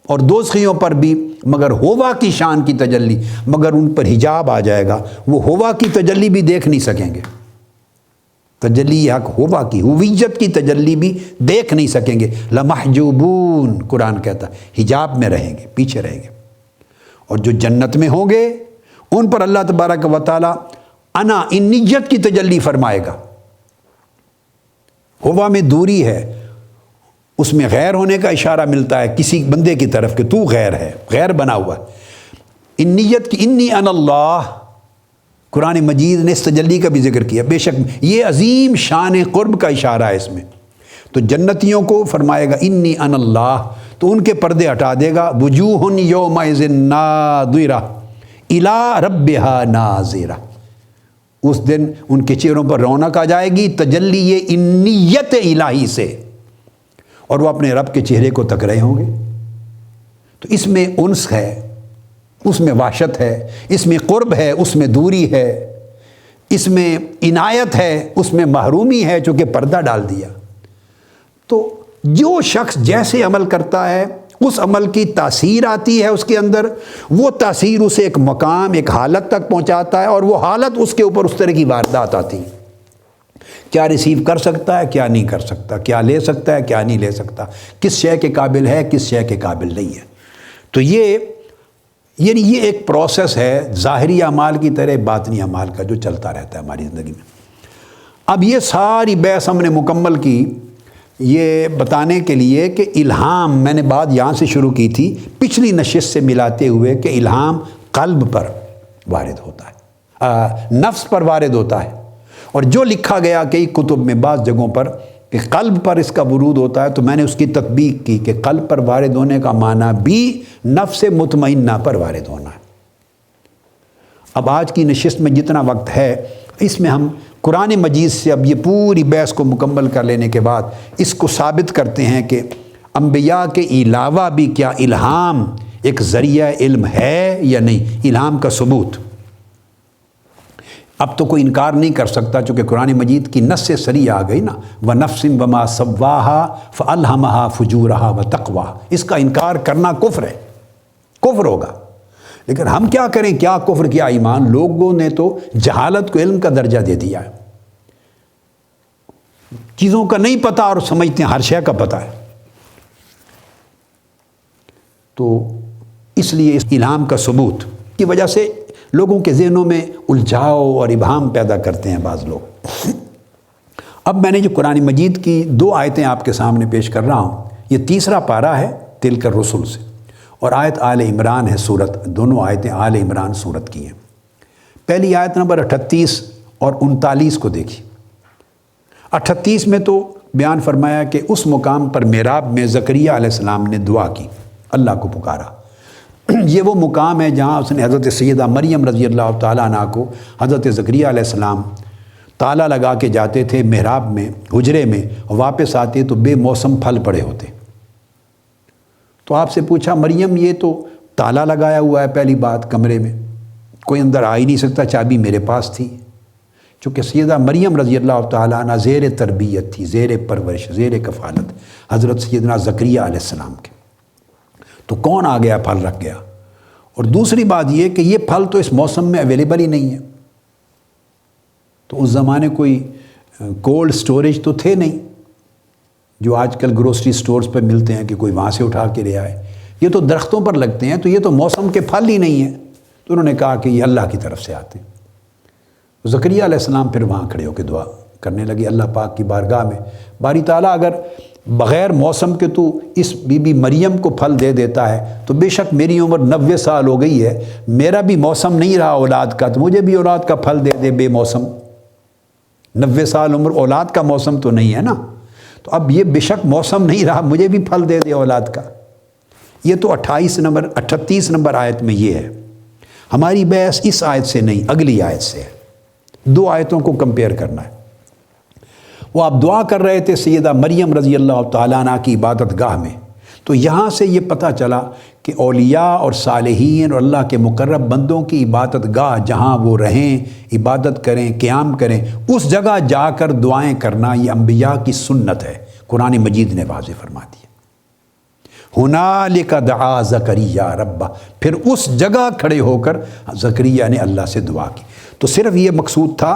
اور دوزخیوں پر بھی، مگر ہوا کی شان کی تجلی، مگر ان پر حجاب آ جائے گا، وہ ہوا کی تجلی بھی دیکھ نہیں سکیں گے، تجلی حق ہوا کی ہویت کی تجلی بھی دیکھ نہیں سکیں گے، لمحجوبون قرآن کہتا ہے حجاب میں رہیں گے، پیچھے رہیں گے۔ اور جو جنت میں ہوں گے ان پر اللہ تبارک و تعالی انا انیت کی تجلی فرمائے گا۔ ہوا میں دوری ہے، اس میں غیر ہونے کا اشارہ ملتا ہے کسی بندے کی طرف کہ تو غیر ہے، غیر بنا ہوا ہے۔ انیت کی انی انا اللہ، قرآن مجید نے اس تجلی کا بھی ذکر کیا، بے شک یہ عظیم شان قرب کا اشارہ ہے اس میں۔ تو جنتیوں کو فرمائے گا انی انا اللہ، تو ان کے پردے ہٹا دے گا، وجوہ یومئذ ناظرہ الی ربہا ناظرہ، اس دن ان کے چہروں پر رونق آ جائے گی تجلی یہ انیت الہی سے، اور وہ اپنے رب کے چہرے کو تک رہے ہوں گے۔ تو اس میں انس ہے، اس میں وحشت ہے، اس میں قرب ہے، اس میں دوری ہے، اس میں عنایت ہے، اس میں محرومی ہے، چونکہ پردہ ڈال دیا۔ تو جو شخص جیسے عمل کرتا ہے اس عمل کی تاثیر آتی ہے اس کے اندر، وہ تاثیر اسے ایک مقام، ایک حالت تک پہنچاتا ہے، اور وہ حالت اس کے اوپر اس طرح کی واردات آتی ہیں، کیا ریسیو کر سکتا ہے، کیا نہیں کر سکتا، کیا لے سکتا ہے، کیا نہیں لے سکتا، کس شے کے قابل ہے، کس شے کے قابل نہیں ہے۔ تو یہ ایک پروسیس ہے ظاہری اعمال کی طرح باطنی اعمال کا جو چلتا رہتا ہے ہماری زندگی میں۔ اب یہ ساری بحث ہم نے مکمل کی یہ بتانے کے لیے کہ الہام، میں نے بات یہاں سے شروع کی تھی پچھلی نشست سے ملاتے ہوئے، کہ الہام قلب پر وارد ہوتا ہے، نفس پر وارد ہوتا ہے، اور جو لکھا گیا کئی کتب میں بعض جگہوں پر کہ قلب پر اس کا ورود ہوتا ہے، تو میں نے اس کی تطبیق کی کہ قلب پر وارد ہونے کا معنی بھی نفس مطمئنہ پر وارد ہونا ہے۔ اب آج کی نشست میں جتنا وقت ہے اس میں ہم قرآن مجید سے اب یہ پوری بحث کو مکمل کر لینے کے بعد اس کو ثابت کرتے ہیں کہ انبیاء کے علاوہ بھی کیا الہام ایک ذریعہ علم ہے یا نہیں، الہام کا ثبوت۔ اب تو کوئی انکار نہیں کر سکتا، چونکہ قرآن مجید کی نص صریح آ گئی نا، وَنَفْسٍ وَمَا سَوَّاهَا فَأَلْهَمَهَا فُجُورَهَا وَتَقْوَاهَا، اس کا انکار کرنا کفر ہے، کفر ہوگا۔ لیکن ہم کیا کریں، کیا کفر کیا ایمان، لوگوں نے تو جہالت کو علم کا درجہ دے دیا ہے، چیزوں کا نہیں پتہ اور سمجھتے ہیں ہر شے کا پتہ ہے۔ تو اس لیے اس الہام کا ثبوت کی وجہ سے لوگوں کے ذہنوں میں الجھاؤ اور ابہام پیدا کرتے ہیں بعض لوگ۔ اب میں نے جو قرآن مجید کی 2 آیتیں آپ کے سامنے پیش کر رہا ہوں، یہ تیسرا پارہ ہے تلک الرسل سے، اور آیت آل عمران ہے سورت، دونوں آیتیں آل عمران سورت کی ہیں۔ پہلی آیت نمبر 38 اور 39 کو دیکھیے۔ 38 میں تو بیان فرمایا کہ اس مقام پر محراب میں زکریا علیہ السلام نے دعا کی، اللہ کو پکارا۔ یہ وہ مقام ہے جہاں اس نے حضرت سیدہ مریم رضی اللہ تعالیٰ عنہ کو حضرت زکریا علیہ السلام تالا لگا کے جاتے تھے محراب میں، حجرے میں، واپس آتے تو بے موسم پھل پڑے ہوتے۔ تو آپ سے پوچھا مریم یہ تو تالا لگایا ہوا ہے، پہلی بات کمرے میں کوئی اندر آ ہی نہیں سکتا، چابی میرے پاس تھی، چونکہ سیدہ مریم رضی اللہ تعالیٰ عنہ زیر تربیت تھی، زیر پرورش، زیر کفالت حضرت سیدنا زکریا علیہ السلام کے، تو کون آ گیا پھل رکھ گیا؟ اور دوسری بات یہ کہ یہ پھل تو اس موسم میں اویلیبل ہی نہیں ہے، تو اس زمانے کوئی کولڈ سٹوریج تو تھے نہیں جو آج کل گروسری سٹورز پہ ملتے ہیں کہ کوئی وہاں سے اٹھا کے لے آئے، یہ تو درختوں پر لگتے ہیں، تو یہ تو موسم کے پھل ہی نہیں ہیں۔ تو انہوں نے کہا کہ یہ اللہ کی طرف سے آتے ہیں۔ زکریا علیہ السلام پھر وہاں کھڑے ہو کے دعا کرنے لگے اللہ پاک کی بارگاہ میں، باری تعالیٰ اگر بغیر موسم کے تو اس بی بی مریم کو پھل دے دیتا ہے تو بے شک میری عمر 90 سال ہو گئی ہے، میرا بھی موسم نہیں رہا اولاد کا، تو مجھے بھی اولاد کا پھل دے دے بے موسم۔ 90 سال عمر اولاد کا موسم تو نہیں ہے نا، تو اب یہ بے شک موسم نہیں رہا، مجھے بھی پھل دے دے اولاد کا۔ یہ تو 38 نمبر آیت میں یہ ہے۔ ہماری بحث اس آیت سے نہیں، اگلی آیت سے ہے، 2 آیتوں کو کمپیئر کرنا ہے۔ وہ آپ دعا کر رہے تھے سیدہ مریم رضی اللہ تعالیٰ عنہ کی عبادت گاہ میں، تو یہاں سے یہ پتہ چلا کہ اولیاء اور صالحین اور اللہ کے مقرب بندوں کی عبادت گاہ جہاں وہ رہیں، عبادت کریں، قیام کریں، اس جگہ جا کر دعائیں کرنا یہ انبیاء کی سنت ہے، قرآن مجید نے واضح فرما دیا۔ ہنالک دعا زکریا ربہ، پھر اس جگہ کھڑے ہو کر زکریا نے اللہ سے دعا کی۔ تو صرف یہ مقصود تھا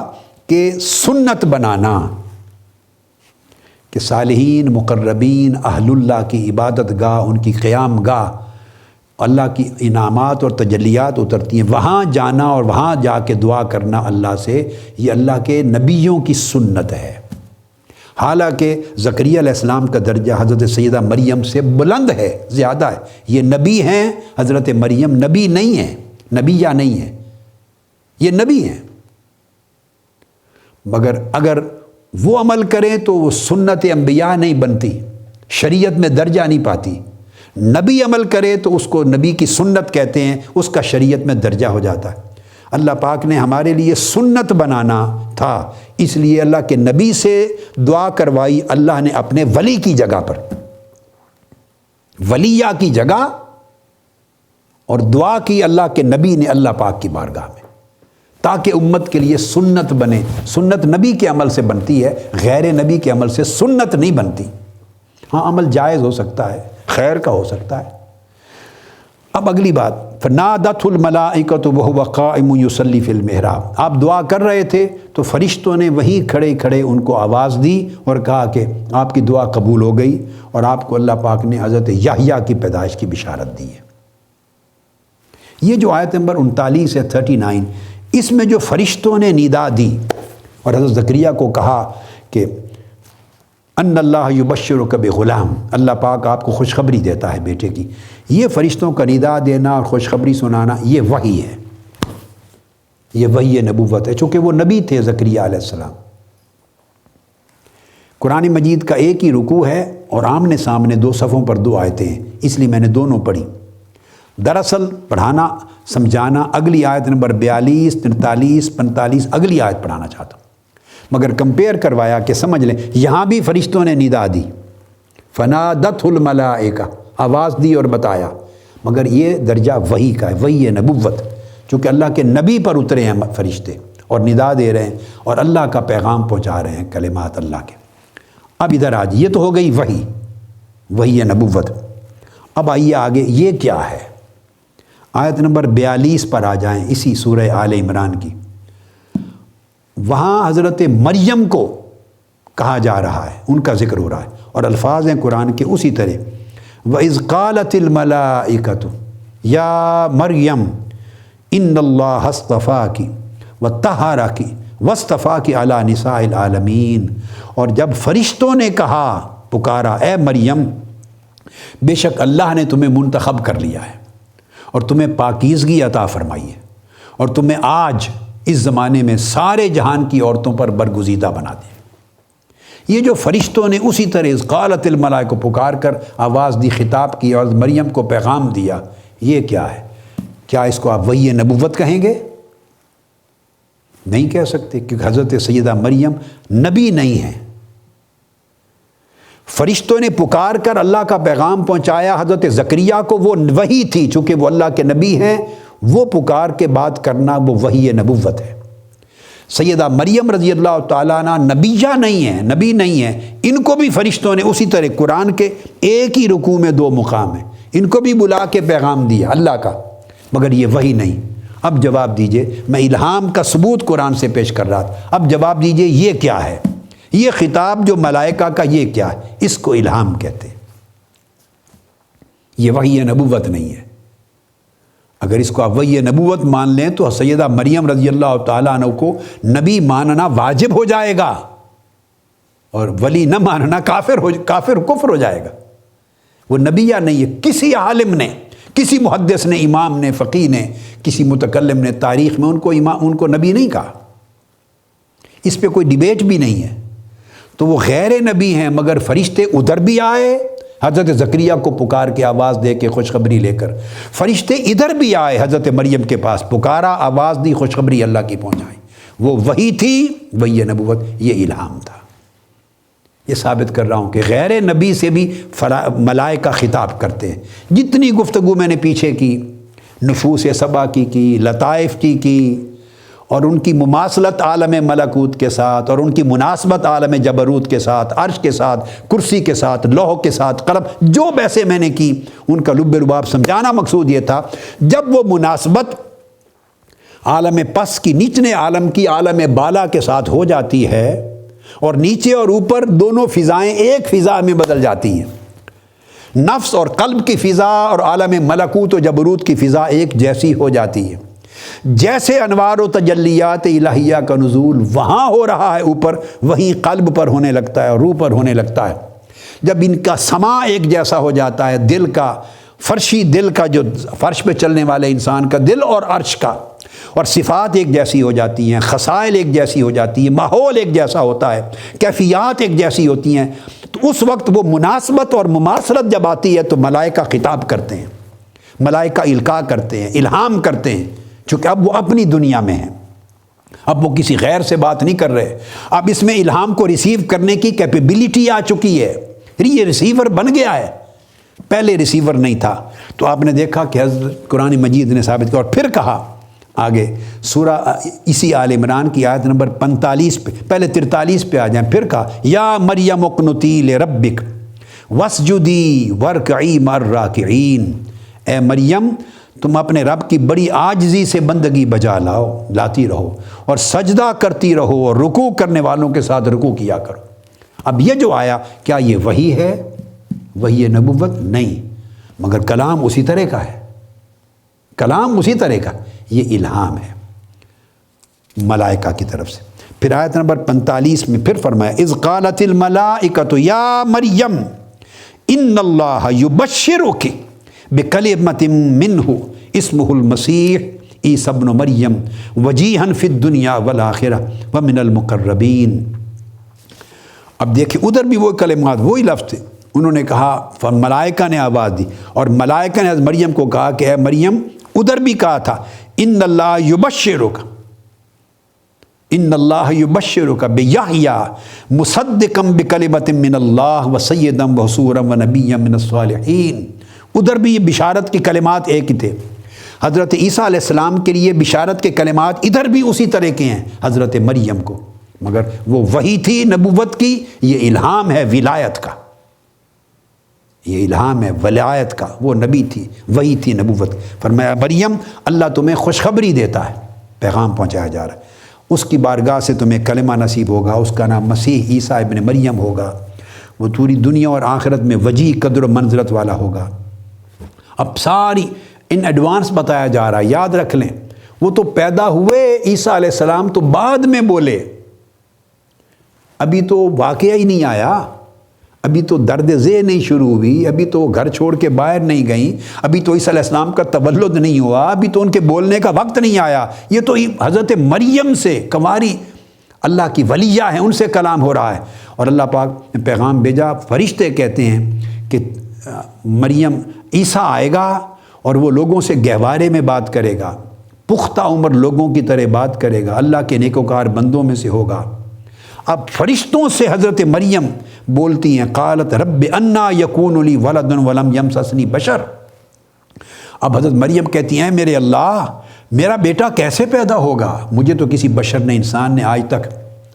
کہ سنت بنانا کہ صالحین، مقربین، اہل اللہ کی عبادت گاہ، ان کی قیام گاہ، اللہ کی انعامات اور تجلیات اترتی ہیں، وہاں جانا اور وہاں جا کے دعا کرنا اللہ سے، یہ اللہ کے نبیوں کی سنت ہے۔ حالانکہ زکریا علیہ السلام کا درجہ حضرت سیدہ مریم سے بلند ہے، زیادہ ہے، یہ نبی ہیں، حضرت مریم نبی نہیں ہیں، نبی یا نہیں ہیں، یہ نبی ہیں، مگر اگر وہ عمل کریں تو وہ سنت انبیاء نہیں بنتی، شریعت میں درجہ نہیں پاتی۔ نبی عمل کرے تو اس کو نبی کی سنت کہتے ہیں، اس کا شریعت میں درجہ ہو جاتا ہے۔ اللہ پاک نے ہمارے لیے سنت بنانا تھا، اس لیے اللہ کے نبی سے دعا کروائی اللہ نے اپنے ولی کی جگہ پر، ولیہ کی جگہ، اور دعا کی اللہ کے نبی نے اللہ پاک کی بارگاہ میں، تاکہ امت کے لیے سنت بنے۔ سنت نبی کے عمل سے بنتی ہے، غیر نبی کے عمل سے سنت نہیں بنتی۔ ہاں عمل جائز ہو سکتا ہے، خیر کا ہو سکتا ہے۔ اب اگلی بات، فنادت الملائکۃ وہو قائم یصلی فی المحراب، آپ دعا کر رہے تھے تو فرشتوں نے وہیں کھڑے کھڑے ان کو آواز دی اور کہا کہ آپ کی دعا قبول ہو گئی، اور آپ کو اللہ پاک نے حضرت یحییٰ کی پیدائش کی بشارت دی ہے۔ یہ جو آیت نمبر 39 ہے 39، اس میں جو فرشتوں نے ندا دی اور حضرت زکریا کو کہا کہ ان اللہ یبشرک بغلام، اللہ پاک آپ کو خوشخبری دیتا ہے بیٹے کی، یہ فرشتوں کا ندا دینا اور خوشخبری سنانا یہ وحی ہے، یہ وحی نبوت ہے، چونکہ وہ نبی تھے زکریا علیہ السلام۔ قرآن مجید کا ایک ہی رکوع ہے اور آمنے سامنے 2 صفوں پر 2 آیتیں ہیں، اس لیے میں نے دونوں پڑھی۔ دراصل پڑھانا سمجھانا اگلی آیت نمبر 42، 43، 45 اگلی آیت پڑھانا چاہتا ہوں، مگر کمپیئر کروایا کہ سمجھ لیں یہاں بھی فرشتوں نے ندا دی، فنادت الملائکہ، آواز دی اور بتایا، مگر یہ درجہ وحی کا ہے، وحی نبوت، چونکہ اللہ کے نبی پر اترے ہیں فرشتے اور ندا دے رہے ہیں اور اللہ کا پیغام پہنچا رہے ہیں، کلمات اللہ کے۔ اب ادھر آج یہ تو ہو گئی وحی نبوت۔ اب آئیے آگے، یہ کیا ہے؟ آیت نمبر 42 پر آ جائیں، اسی سورہ آل عمران کی۔ وہاں حضرت مریم کو کہا جا رہا ہے، ان کا ذکر ہو رہا ہے، اور الفاظ ہیں قرآن کے اسی طرح، وَإِذْ قَالَتِ الْمَلَائِكَةُ يَا مَرْيَمْ إِنَّ اللَّهَ اصْطَفَاكِ وَطَهَّرَكِ وَاصْطَفَاكِ عَلَى نِسَاءِ الْعَالَمِينَ، اور جب فرشتوں نے کہا، پکارا، اے مریم، بے شک اللہ نے تمہیں منتخب کر لیا ہے اور تمہیں پاکیزگی عطا فرمائی ہے، اور تمہیں آج اس زمانے میں سارے جہان کی عورتوں پر برگزیدہ بنا دیا۔ یہ جو فرشتوں نے اسی طرح قالت الملائکہ کو پکار کر آواز دی، خطاب کی اور مریم کو پیغام دیا، یہ کیا ہے؟ کیا اس کو آپ وحی نبوت کہیں گے؟ نہیں کہہ سکتے، کیونکہ حضرت سیدہ مریم نبی نہیں ہیں۔ فرشتوں نے پکار کر اللہ کا پیغام پہنچایا حضرت زکریا کو، وہ وحی تھی، چونکہ وہ اللہ کے نبی ہیں، وہ پکار کے بات کرنا وہ وحی نبوت ہے۔ سیدہ مریم رضی اللہ تعالیٰ عنہ نبیہ نہیں ہیں، نبی نہیں ہیں، ان کو بھی فرشتوں نے اسی طرح قرآن کے ایک ہی رکوع میں 2 مقام ہیں، ان کو بھی بلا کے پیغام دیا اللہ کا، مگر یہ وحی نہیں۔ اب جواب دیجئے، میں الہام کا ثبوت قرآن سے پیش کر رہا تھا، اب جواب دیجئے یہ کیا ہے؟ یہ خطاب جو ملائکہ کا یہ کیا ہے؟ اس کو الہام کہتے ہیں، یہ وحی نبوت نہیں ہے۔ اگر اس کو آپ وحی نبوت مان لیں تو سیدہ مریم رضی اللہ تعالیٰ عنہ کو نبی ماننا واجب ہو جائے گا، اور ولی نہ ماننا کافر کفر ہو جائے گا۔ وہ نبیہ نہیں ہے، کسی عالم نے، کسی محدث نے، امام نے، فقیہ نے، کسی متکلم نے تاریخ میں ان کو نبی نہیں کہا، اس پہ کوئی ڈیبیٹ بھی نہیں ہے۔ تو وہ غیر نبی ہیں، مگر فرشتے ادھر بھی آئے، حضرت زکریا کو پکار کے آواز دے کے خوشخبری لے کر، فرشتے ادھر بھی آئے حضرت مریم کے پاس، پکارا، آواز دی، خوشخبری اللہ کی پہنچائی۔ وہ وحی تھی، وہی نبوت، یہ الہام تھا۔ یہ ثابت کر رہا ہوں کہ غیر نبی سے بھی ملائکہ خطاب کرتے ہیں۔ جتنی گفتگو میں نے پیچھے کی، نفوس سبا کی لطائف کی، اور ان کی مماثلت عالم ملکوت کے ساتھ، اور ان کی مناسبت عالم جبروت کے ساتھ، عرش کے ساتھ، کرسی کے ساتھ، لوح کے ساتھ، قلم، جو بحثیں میں نے کی، ان کا لب لباب سمجھانا مقصود یہ تھا، جب وہ مناسبت عالم پس کی، نچلے عالم کی عالم بالا کے ساتھ ہو جاتی ہے، اور نیچے اور اوپر دونوں فضائیں ایک فضا میں بدل جاتی ہیں، نفس اور قلب کی فضا اور عالم ملکوت و جبروت کی فضا ایک جیسی ہو جاتی ہے۔ جیسے انوار و تجلیات الہیہ کا نزول وہاں ہو رہا ہے اوپر، وہیں قلب پر ہونے لگتا ہے، روح پر ہونے لگتا ہے۔ جب ان کا سما ایک جیسا ہو جاتا ہے، دل کا، فرشی دل کا، جو فرش پہ چلنے والے انسان کا دل اور عرش کا، اور صفات ایک جیسی ہو جاتی ہیں، خصائل ایک جیسی ہو جاتی ہیں، ماحول ایک جیسا ہوتا ہے، کیفیات ایک جیسی ہوتی ہیں، تو اس وقت وہ مناسبت اور مماثلت جب آتی ہے تو ملائکہ خطاب کرتے ہیں، ملائکہ القاء کرتے ہیں، الہام کرتے ہیں، چونکہ اب وہ اپنی دنیا میں ہیں، اب وہ کسی غیر سے بات نہیں کر رہے، اب اس میں الہام کو ریسیو کرنے کی کیپیبلٹی آ چکی ہے، یہ ریسیور بن گیا ہے، پہلے ریسیور نہیں تھا۔ تو آپ نے دیکھا کہ حضرت قرآن مجید نے ثابت کیا، اور پھر کہا آگے سورہ اسی آل عمران کی آیت نمبر 45 پہ، پہلے 43 پہ آ جائیں، پھر کہا یا مریم اقنتی لربک واسجدی وارکعی مع الراکعین، اے مریم تم اپنے رب کی بڑی عاجزی سے بندگی بجا لاتی رہو، اور سجدہ کرتی رہو، اور رکوع کرنے والوں کے ساتھ رکوع کیا کرو۔ اب یہ جو آیا، کیا یہ وحی ہے؟ وحی نبوت نہیں، مگر کلام اسی طرح کا ہے، کلام اسی طرح کا، یہ الہام ہے ملائکہ کی طرف سے۔ پھر آیت نمبر 45 میں پھر فرمایا اذ قالت الملائکۃ یا مریم ان اللہ یبشرک بکلمۃ منہ اسمہ المسیح عیسی ابن مریم وجیہا فی الدنیا والآخرہ ومن المقربین۔ اب دیکھیں ادھر بھی وہ کلمات، وہی لفظ تھے، انہوں نے کہا، ملائکہ نے آواز دی، اور ملائکہ نے حضرت مریم کو کہا کہ اے مریم، ادھر بھی کہا تھا ان اللہ یبشرک، ان اللہ یبشرک بیحییٰ مصدقا بکلمۃ من اللہ وسیدا وحصورا ونبیا من الصالحین۔ ادھر بھی یہ بشارت کی کلمات ایک ہی تھے، حضرت عیسیٰ علیہ السلام کے لیے بشارت کے کلمات ادھر بھی اسی طرح کے ہیں حضرت مریم کو، مگر وہ وحی تھی نبوت کی، یہ الہام ہے ولایت کا، یہ الہام ہے ولایت کا، وہ نبی تھی، وحی تھی نبوت۔ فرمایا مریم اللہ تمہیں خوشخبری دیتا ہے، پیغام پہنچایا جا رہا ہے، اس کی بارگاہ سے تمہیں کلمہ نصیب ہوگا، اس کا نام مسیح عیسیٰ ابن مریم ہوگا، وہ پوری دنیا اور آخرت میں وجیح قدر و منزلت والا ہوگا۔ اب ساری ان ایڈوانس بتایا جا رہا ہے، یاد رکھ لیں، وہ تو پیدا ہوئے عیسیٰ علیہ السلام تو بعد میں بولے، ابھی تو واقعہ ہی نہیں آیا، ابھی تو درد ذیل نہیں شروع ہوئی، ابھی تو گھر چھوڑ کے باہر نہیں گئیں، ابھی تو عیسیٰ علیہ السلام کا تولد نہیں ہوا، ابھی تو ان کے بولنے کا وقت نہیں آیا، یہ تو حضرت مریم سے، کنواری اللہ کی ولیہ ہیں، ان سے کلام ہو رہا ہے، اور اللہ پاک نے پیغام بھیجا۔ فرشتے کہتے ہیں کہ مریم عیسیٰ آئے گا اور وہ لوگوں سے گہوارے میں بات کرے گا، پختہ عمر لوگوں کی طرح بات کرے گا، اللہ کے نیکوکار بندوں میں سے ہوگا۔ اب فرشتوں سے حضرت مریم بولتی ہیں، قالت رب انا یکون لی ولد ولم یمسسنی بشر۔ اب حضرت مریم کہتی ہیں میرے اللہ، میرا بیٹا کیسے پیدا ہوگا؟ مجھے تو کسی بشر نے، انسان نے آج تک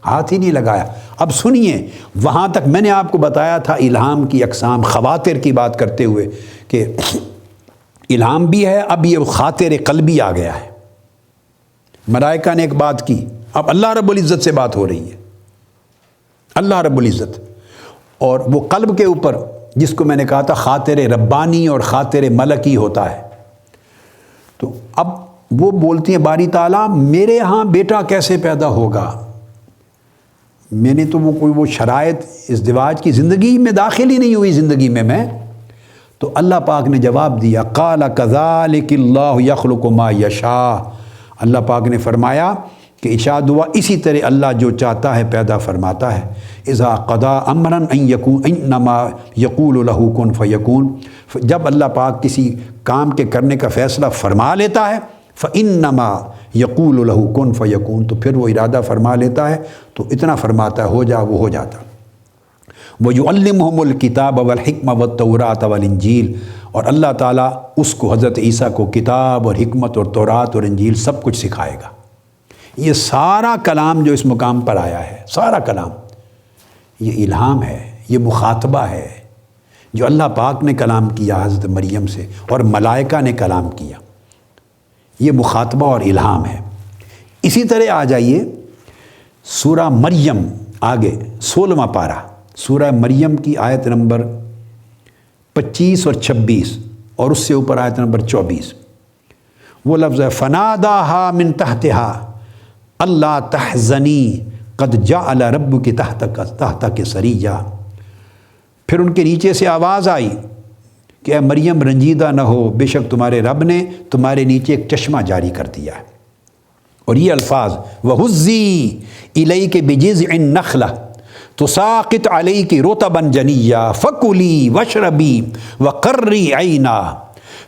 ہاتھ ہی نہیں لگایا۔ اب سنیے، وہاں تک میں نے آپ کو بتایا تھا الہام کی اقسام، خواطر کی بات کرتے ہوئے کہ الہام بھی ہے، اب یہ خاطر قلبی آ گیا ہے۔ ملائکہ نے ایک بات کی، اب اللہ رب العزت سے بات ہو رہی ہے، اللہ رب العزت، اور وہ قلب کے اوپر جس کو میں نے کہا تھا خاطر ربانی اور خاطر ملکی ہوتا ہے، تو اب وہ بولتی ہیں باری تعالیٰ میرے ہاں بیٹا کیسے پیدا ہوگا؟ میں نے تو وہ شرائط ازدواج کی زندگی میں داخل ہی نہیں ہوئی زندگی میں تو اللہ پاک نے جواب دیا، قال کذالک اللہ یخلق ما یشاء، اللہ پاک نے فرمایا کہ ارشاد ہوا اسی طرح اللہ جو چاہتا ہے پیدا فرماتا ہے۔ اذا قضا امرا ان یکون انما یقول له کن فیکون، جب اللہ پاک کسی کام کے کرنے کا فیصلہ فرما لیتا ہے فانما یقول له کن فیکون، تو پھر وہ ارادہ فرما لیتا ہے تو اتنا فرماتا ہے ہو جا، وہ ہو جاتا۔ وَيُعَلِّمُهُمُ الْكِتَابَ وَالْحِكْمَةَ وَالتَّوْرَاةَ وَالْإِنْجِيلَ، اور اللہ تعالیٰ اس کو، حضرت عیسیٰ کو، کتاب اور حکمت اور تورات اور انجیل سب کچھ سکھائے گا۔ یہ سارا کلام جو اس مقام پر آیا ہے، سارا کلام یہ الہام ہے، یہ مخاطبہ ہے جو اللہ پاک نے کلام کیا حضرت مریم سے اور ملائکہ نے کلام کیا، یہ مخاطبہ اور الہام ہے۔ اسی طرح آ جائیے سورہ مریم، آگے 16واں پارہ، سورہ مریم کی آیت نمبر 25 اور 26 اور اس سے اوپر آیت نمبر 24، وہ لفظ ہے فناداہا من تحتہا اللہ تحزنی قد جعل ربک تحتک سریا، پھر ان کے نیچے سے آواز آئی کہ اے مریم رنجیدہ نہ ہو، بے شک تمہارے رب نے تمہارے نیچے ایک چشمہ جاری کر دیا ہے۔ اور یہ الفاظ وَهُزِّي إِلَيْكِ بِجِذْعِ النَّخْلَةِ تُسَاقِطْ عَلَيْكِ رُطَبًا جَنِيًّا فَكُلِي وَاشْرَبِي وَقَرِّي عَيْنًا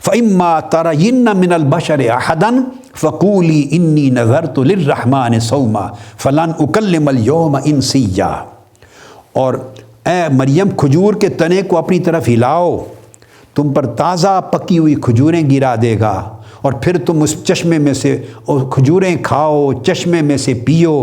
فَإِمَّا تَرَيِنَّ مِنَ الْبَشَرِ أَحَدًا فَقُولِي إِنِّي نَذَرْتُ لِلرَّحْمَنِ صَوْمًا فَلَنْ أُكَلِّمَ الْيَوْمَ إِنْسِيًّا، اور اے مریم کھجور کے تنے کو اپنی طرف ہلاؤ، تم پر تازہ پکی ہوئی کھجوریں گرا دے گا، اور پھر تم اس چشمے میں سے کھجوریں کھاؤ، چشمے میں سے پیو،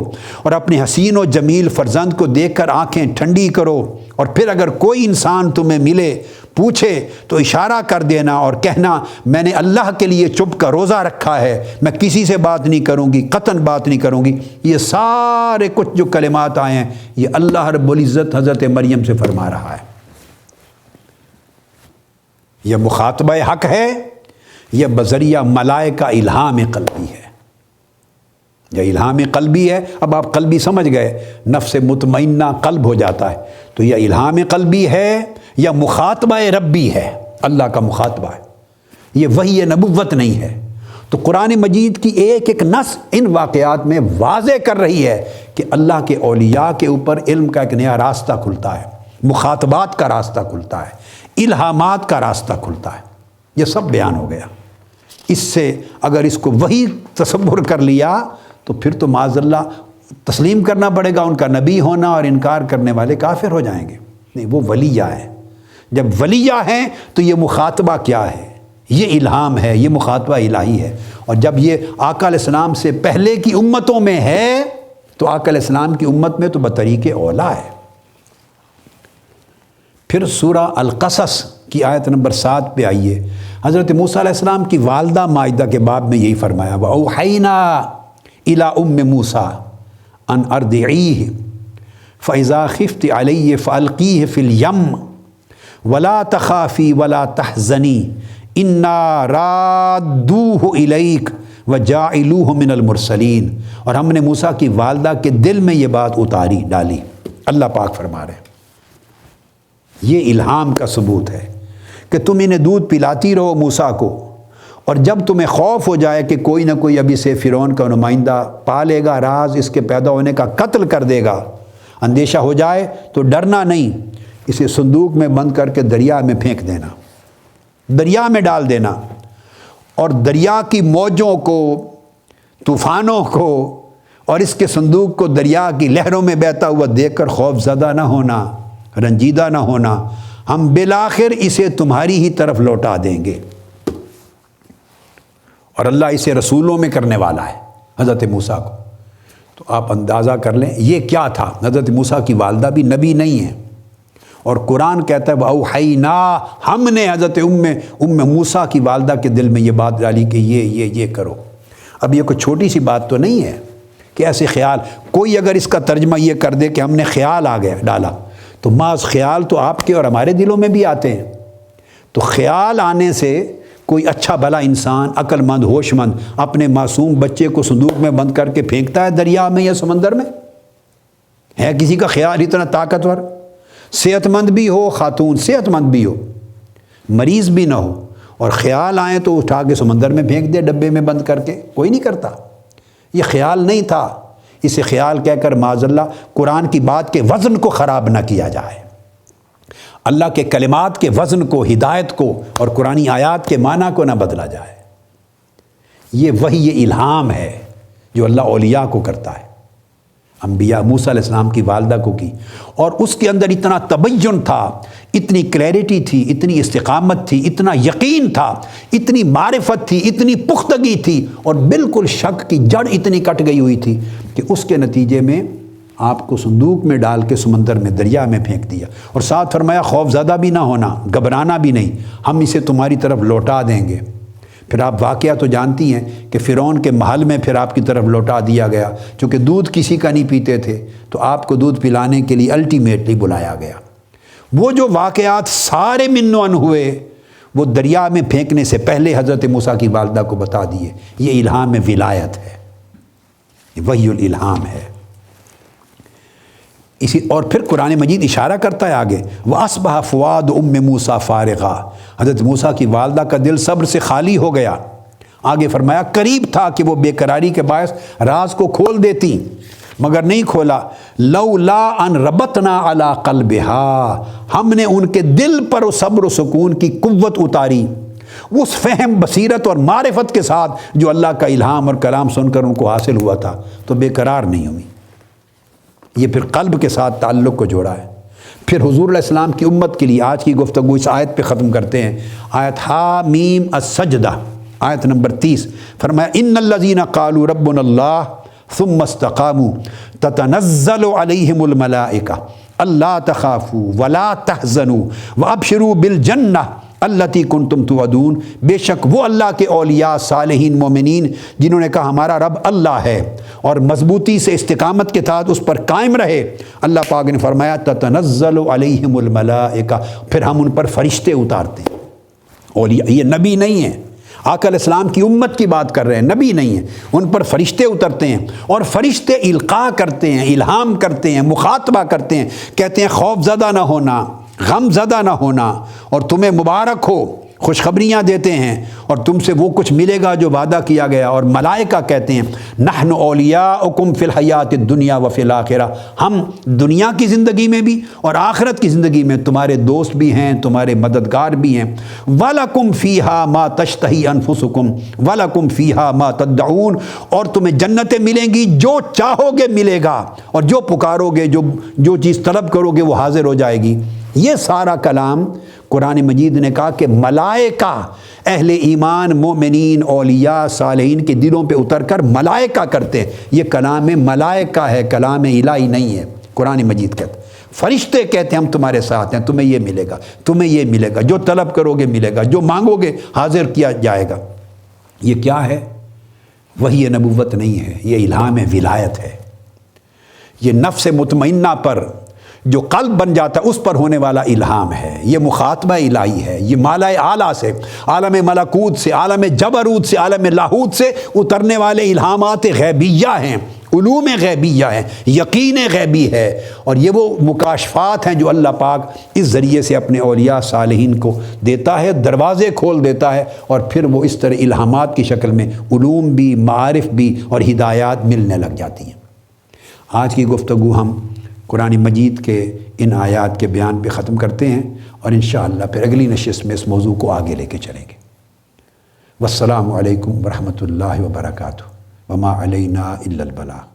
اور اپنے حسین و جمیل فرزند کو دیکھ کر آنکھیں ٹھنڈی کرو، اور پھر اگر کوئی انسان تمہیں ملے پوچھے تو اشارہ کر دینا اور کہنا میں نے اللہ کے لیے چپ کا روزہ رکھا ہے، میں کسی سے بات نہیں کروں گی، قطعاً بات نہیں کروں گی۔ یہ سارے کچھ جو کلمات آئے ہیں یہ اللہ رب العزت حضرت مریم سے فرما رہا ہے۔ یہ مخاطبہ حق ہے، یہ بذریعہ ملائکہ الہام قلبی ہے، یہ الہام قلبی ہے۔ اب آپ قلبی سمجھ گئے، نفس مطمئنہ قلب ہو جاتا ہے، تو یہ الہام قلبی ہے یا مخاطبہ ربی ہے، اللہ کا مخاطبہ ہے، یہ وحی نبوت نہیں ہے۔ تو قرآن مجید کی ایک ایک نص ان واقعات میں واضح کر رہی ہے کہ اللہ کے اولیاء کے اوپر علم کا ایک نیا راستہ کھلتا ہے، مخاطبات کا راستہ کھلتا ہے، الہامات کا راستہ کھلتا ہے، یہ سب بیان ہو گیا۔ اس سے اگر اس کو وہی تصور کر لیا تو پھر تو معاذ اللہ تسلیم کرنا پڑے گا ان کا نبی ہونا، اور انکار کرنے والے کافر ہو جائیں گے۔ نہیں، وہ ولیہ ہیں، جب ولیہ ہیں تو یہ مخاطبہ کیا ہے؟ یہ الہام ہے، یہ مخاطبہ الہی ہے۔ اور جب یہ آقا علیہ السلام سے پہلے کی امتوں میں ہے تو آقا علیہ السلام کی امت میں تو بطریق اولا ہے۔ پھر سورہ القصص کی آیت نمبر 7 پہ آئیے، حضرت موسیٰ علیہ السلام کی والدہ مائدہ کے باب میں یہی فرمایا وَأَوْحَيْنَا إِلَىٰ أُمِّ مُوسَىٰ أَنْ أَرْضِعِيهِ فَإِذَا خِفْتِ عَلَيْهِ فَأَلْقِيهِ فِي الْيَمِّ وَلَا تَخَافِي وَلَا تَحْزَنِي إِنَّا رَادُّوهُ إِلَيْكَ وَجَاعِلُوهُ مِنَ الْمُرْسَلِينَ، اور ہم نے موسیٰ کی والدہ کے دل میں یہ بات اتاری ڈالی۔ اللہ پاک فرما رہے ہیں یہ الہام کا ثبوت ہے کہ تم انہیں دودھ پلاتی رہو موسیٰ کو، اور جب تمہیں خوف ہو جائے کہ کوئی نہ کوئی ابھی سے فرعون کا نمائندہ پالے گا راز اس کے پیدا ہونے کا، قتل کر دے گا، اندیشہ ہو جائے تو ڈرنا نہیں، اسے صندوق میں بند کر کے دریا میں پھینک دینا، دریا میں ڈال دینا، اور دریا کی موجوں کو، طوفانوں کو، اور اس کے صندوق کو دریا کی لہروں میں بہتا ہوا دیکھ کر خوف زدہ نہ ہونا، رنجیدہ نہ ہونا، ہم بالآخر اسے تمہاری ہی طرف لوٹا دیں گے۔ اور اللہ اسے رسولوں میں کرنے والا ہے حضرت موسیٰ کو۔ تو آپ اندازہ کر لیں یہ کیا تھا۔ حضرت موسیٰ کی والدہ بھی نبی نہیں ہیں، اور قرآن کہتا ہے وَأَوْحَيْنَا، ہم نے حضرت ام موسیٰ کی والدہ کے دل میں یہ بات ڈالی کہ یہ کرو۔ اب یہ کوئی چھوٹی سی بات تو نہیں ہے کہ ایسے خیال، کوئی اگر اس کا ترجمہ یہ کر دے کہ ہم نے خیال آ گیا ڈالا، تو محض خیال تو آپ کے اور ہمارے دلوں میں بھی آتے ہیں۔ تو خیال آنے سے کوئی اچھا بھلا انسان، عقل مند، ہوش مند، اپنے معصوم بچے کو صندوق میں بند کر کے پھینکتا ہے دریا میں یا سمندر میں؟ ہے کسی کا خیال اتنا طاقتور؟ صحت مند بھی ہو خاتون، صحت مند بھی ہو، مریض بھی نہ ہو، اور خیال آئیں تو اٹھا کے سمندر میں پھینک دے ڈبے میں بند کر کے؟ کوئی نہیں کرتا۔ یہ خیال نہیں تھا، اسے خیال کہہ کر معاذ اللہ قرآن کی بات کے وزن کو خراب نہ کیا جائے، اللہ کے کلمات کے وزن کو، ہدایت کو اور قرآنی آیات کے معنی کو نہ بدلا جائے۔ یہ وحی، یہ الہام ہے جو اللہ اولیاء کو کرتا ہے۔ انبیاء موسیٰ علیہ السلام کی والدہ کو کی، اور اس کے اندر اتنا تبین تھا، اتنی کلیئرٹی تھی، اتنی استقامت تھی، اتنا یقین تھا، اتنی معرفت تھی، اتنی پختگی تھی، اور بالکل شک کی جڑ اتنی کٹ گئی ہوئی تھی کہ اس کے نتیجے میں آپ کو صندوق میں ڈال کے سمندر میں، دریا میں پھینک دیا، اور ساتھ فرمایا خوف زدہ بھی نہ ہونا، گھبرانا بھی نہیں، ہم اسے تمہاری طرف لوٹا دیں گے۔ پھر آپ واقعہ تو جانتی ہیں کہ فرعون کے محل میں پھر آپ کی طرف لوٹا دیا گیا، چونکہ دودھ کسی کا نہیں پیتے تھے تو آپ کو دودھ پلانے کے لیے الٹیمیٹلی بلایا گیا۔ وہ جو واقعات سارے منوان ہوئے وہ دریا میں پھینکنے سے پہلے حضرت موسیٰ کی والدہ کو بتا دیے۔ یہ الہام ولایت ہے، یہ وحی الالہام ہے۔ اور پھر قرآن مجید اشارہ کرتا ہے آگے، وَأَصْبَحَ فُؤَادُ أُمِّ مُوسَىٰ فَارِغًا، حضرت موسیٰ کی والدہ کا دل صبر سے خالی ہو گیا۔ آگے فرمایا قریب تھا کہ وہ بے قراری کے باعث راز کو کھول دیتی، مگر نہیں کھولا۔ لَوْلَا أَن رَبَطْنَا عَلَىٰ قَلْبِهَا، ہم نے ان کے دل پر صبر و سکون کی قوت اتاری، اس فہم، بصیرت اور معرفت کے ساتھ جو اللہ کا الہام اور کلام سن کر ان کو حاصل ہوا تھا، تو بے قرار نہیں ہوئی۔ یہ پھر قلب کے ساتھ تعلق کو جوڑا ہے۔ پھر حضور علیہ السلام کی امت کے لیے آج کی گفتگو اس آیت پہ ختم کرتے ہیں، آیت حامیم السجدہ، آیت نمبر 30، فرمایا ان الذین قالوا ربنا اللہ ثم استقاموا تتنزل علیہم الملائکہ الا تخافوا ولا تحزنوا وابشروا بالجنہ التی کنتم توعدون، بے شک وہ اللہ کے اولیاء، صالحین، مومنین جنہوں نے کہا ہمارا رب اللہ ہے اور مضبوطی سے استقامت کے ساتھ اس پر قائم رہے، اللہ پاک نے فرمایا تتنزل علیہم الملائکہ، پھر ہم ان پر فرشتے اتارتے ہیں۔ اولیاء یہ نبی نہیں ہیں، آقا علیہ السلام کی امت کی بات کر رہے ہیں، نبی نہیں ہیں، ان پر فرشتے اترتے ہیں، اور فرشتے القاء کرتے ہیں، الہام کرتے ہیں، مخاطبہ کرتے ہیں، کہتے ہیں خوف زدہ نہ ہونا، غم زدہ نہ ہونا، اور تمہیں مبارک ہو، خوشخبریاں دیتے ہیں، اور تم سے وہ کچھ ملے گا جو وعدہ کیا گیا۔ اور ملائکہ کہتے ہیں نحن اولیاؤکم فی الحیات الدنیا وفی الآخرہ، ہم دنیا کی زندگی میں بھی اور آخرت کی زندگی میں تمہارے دوست بھی ہیں، تمہارے مددگار بھی ہیں۔ وَلَكُمْ فِيهَا مَا تَشْتَهِي أَنفُسُكُمْ وَلَكُمْ فِيهَا مَا تَدَّعُونَ، اور تمہیں جنتیں ملیں گی، جو چاہو گے ملے گا، اور جو پکارو گے، جو چیز طلب کرو گے وہ حاضر ہو جائے گی۔ یہ سارا کلام قرآن مجید نے کہا کہ ملائکہ، اہل ایمان، مومنین، اولیاء، صالحین کے دلوں پہ اتر کر ملائکہ کرتے ہیں۔ یہ کلام ملائکہ ہے، کلام الہی نہیں ہے۔ قرآن مجید کہتے ہیں، فرشتے کہتے ہیں ہم تمہارے ساتھ ہیں، تمہیں یہ ملے گا، تمہیں یہ ملے گا، جو طلب کرو گے ملے گا، جو مانگو گے حاضر کیا جائے گا۔ یہ کیا ہے؟ وحی نبوت نہیں ہے، یہ الہام ولایت ہے۔ یہ نفس مطمئنہ پر جو قلب بن جاتا ہے اس پر ہونے والا الہام ہے، یہ مخاطبہ الہی ہے، یہ مالا اعلیٰ سے، عالم ملکوت سے، عالم جبروت سے، عالم لاہوت سے اترنے والے الہامات غیبیہ ہیں، علوم غیبیہ ہیں، یقین غیبی ہے، اور یہ وہ مکاشفات ہیں جو اللہ پاک اس ذریعے سے اپنے اولیاء صالحین کو دیتا ہے، دروازے کھول دیتا ہے، اور پھر وہ اس طرح الہامات کی شکل میں علوم بھی، معارف بھی اور ہدایات ملنے لگ جاتی ہیں۔ آج کی گفتگو ہم قرآن مجید کے ان آیات کے بیان پہ ختم کرتے ہیں، اور انشاءاللہ پھر اگلی نشست میں اس موضوع کو آگے لے کے چلیں گے۔ والسلام علیکم ورحمۃ اللہ وبرکاتہ، وما علینا الا البلاغ۔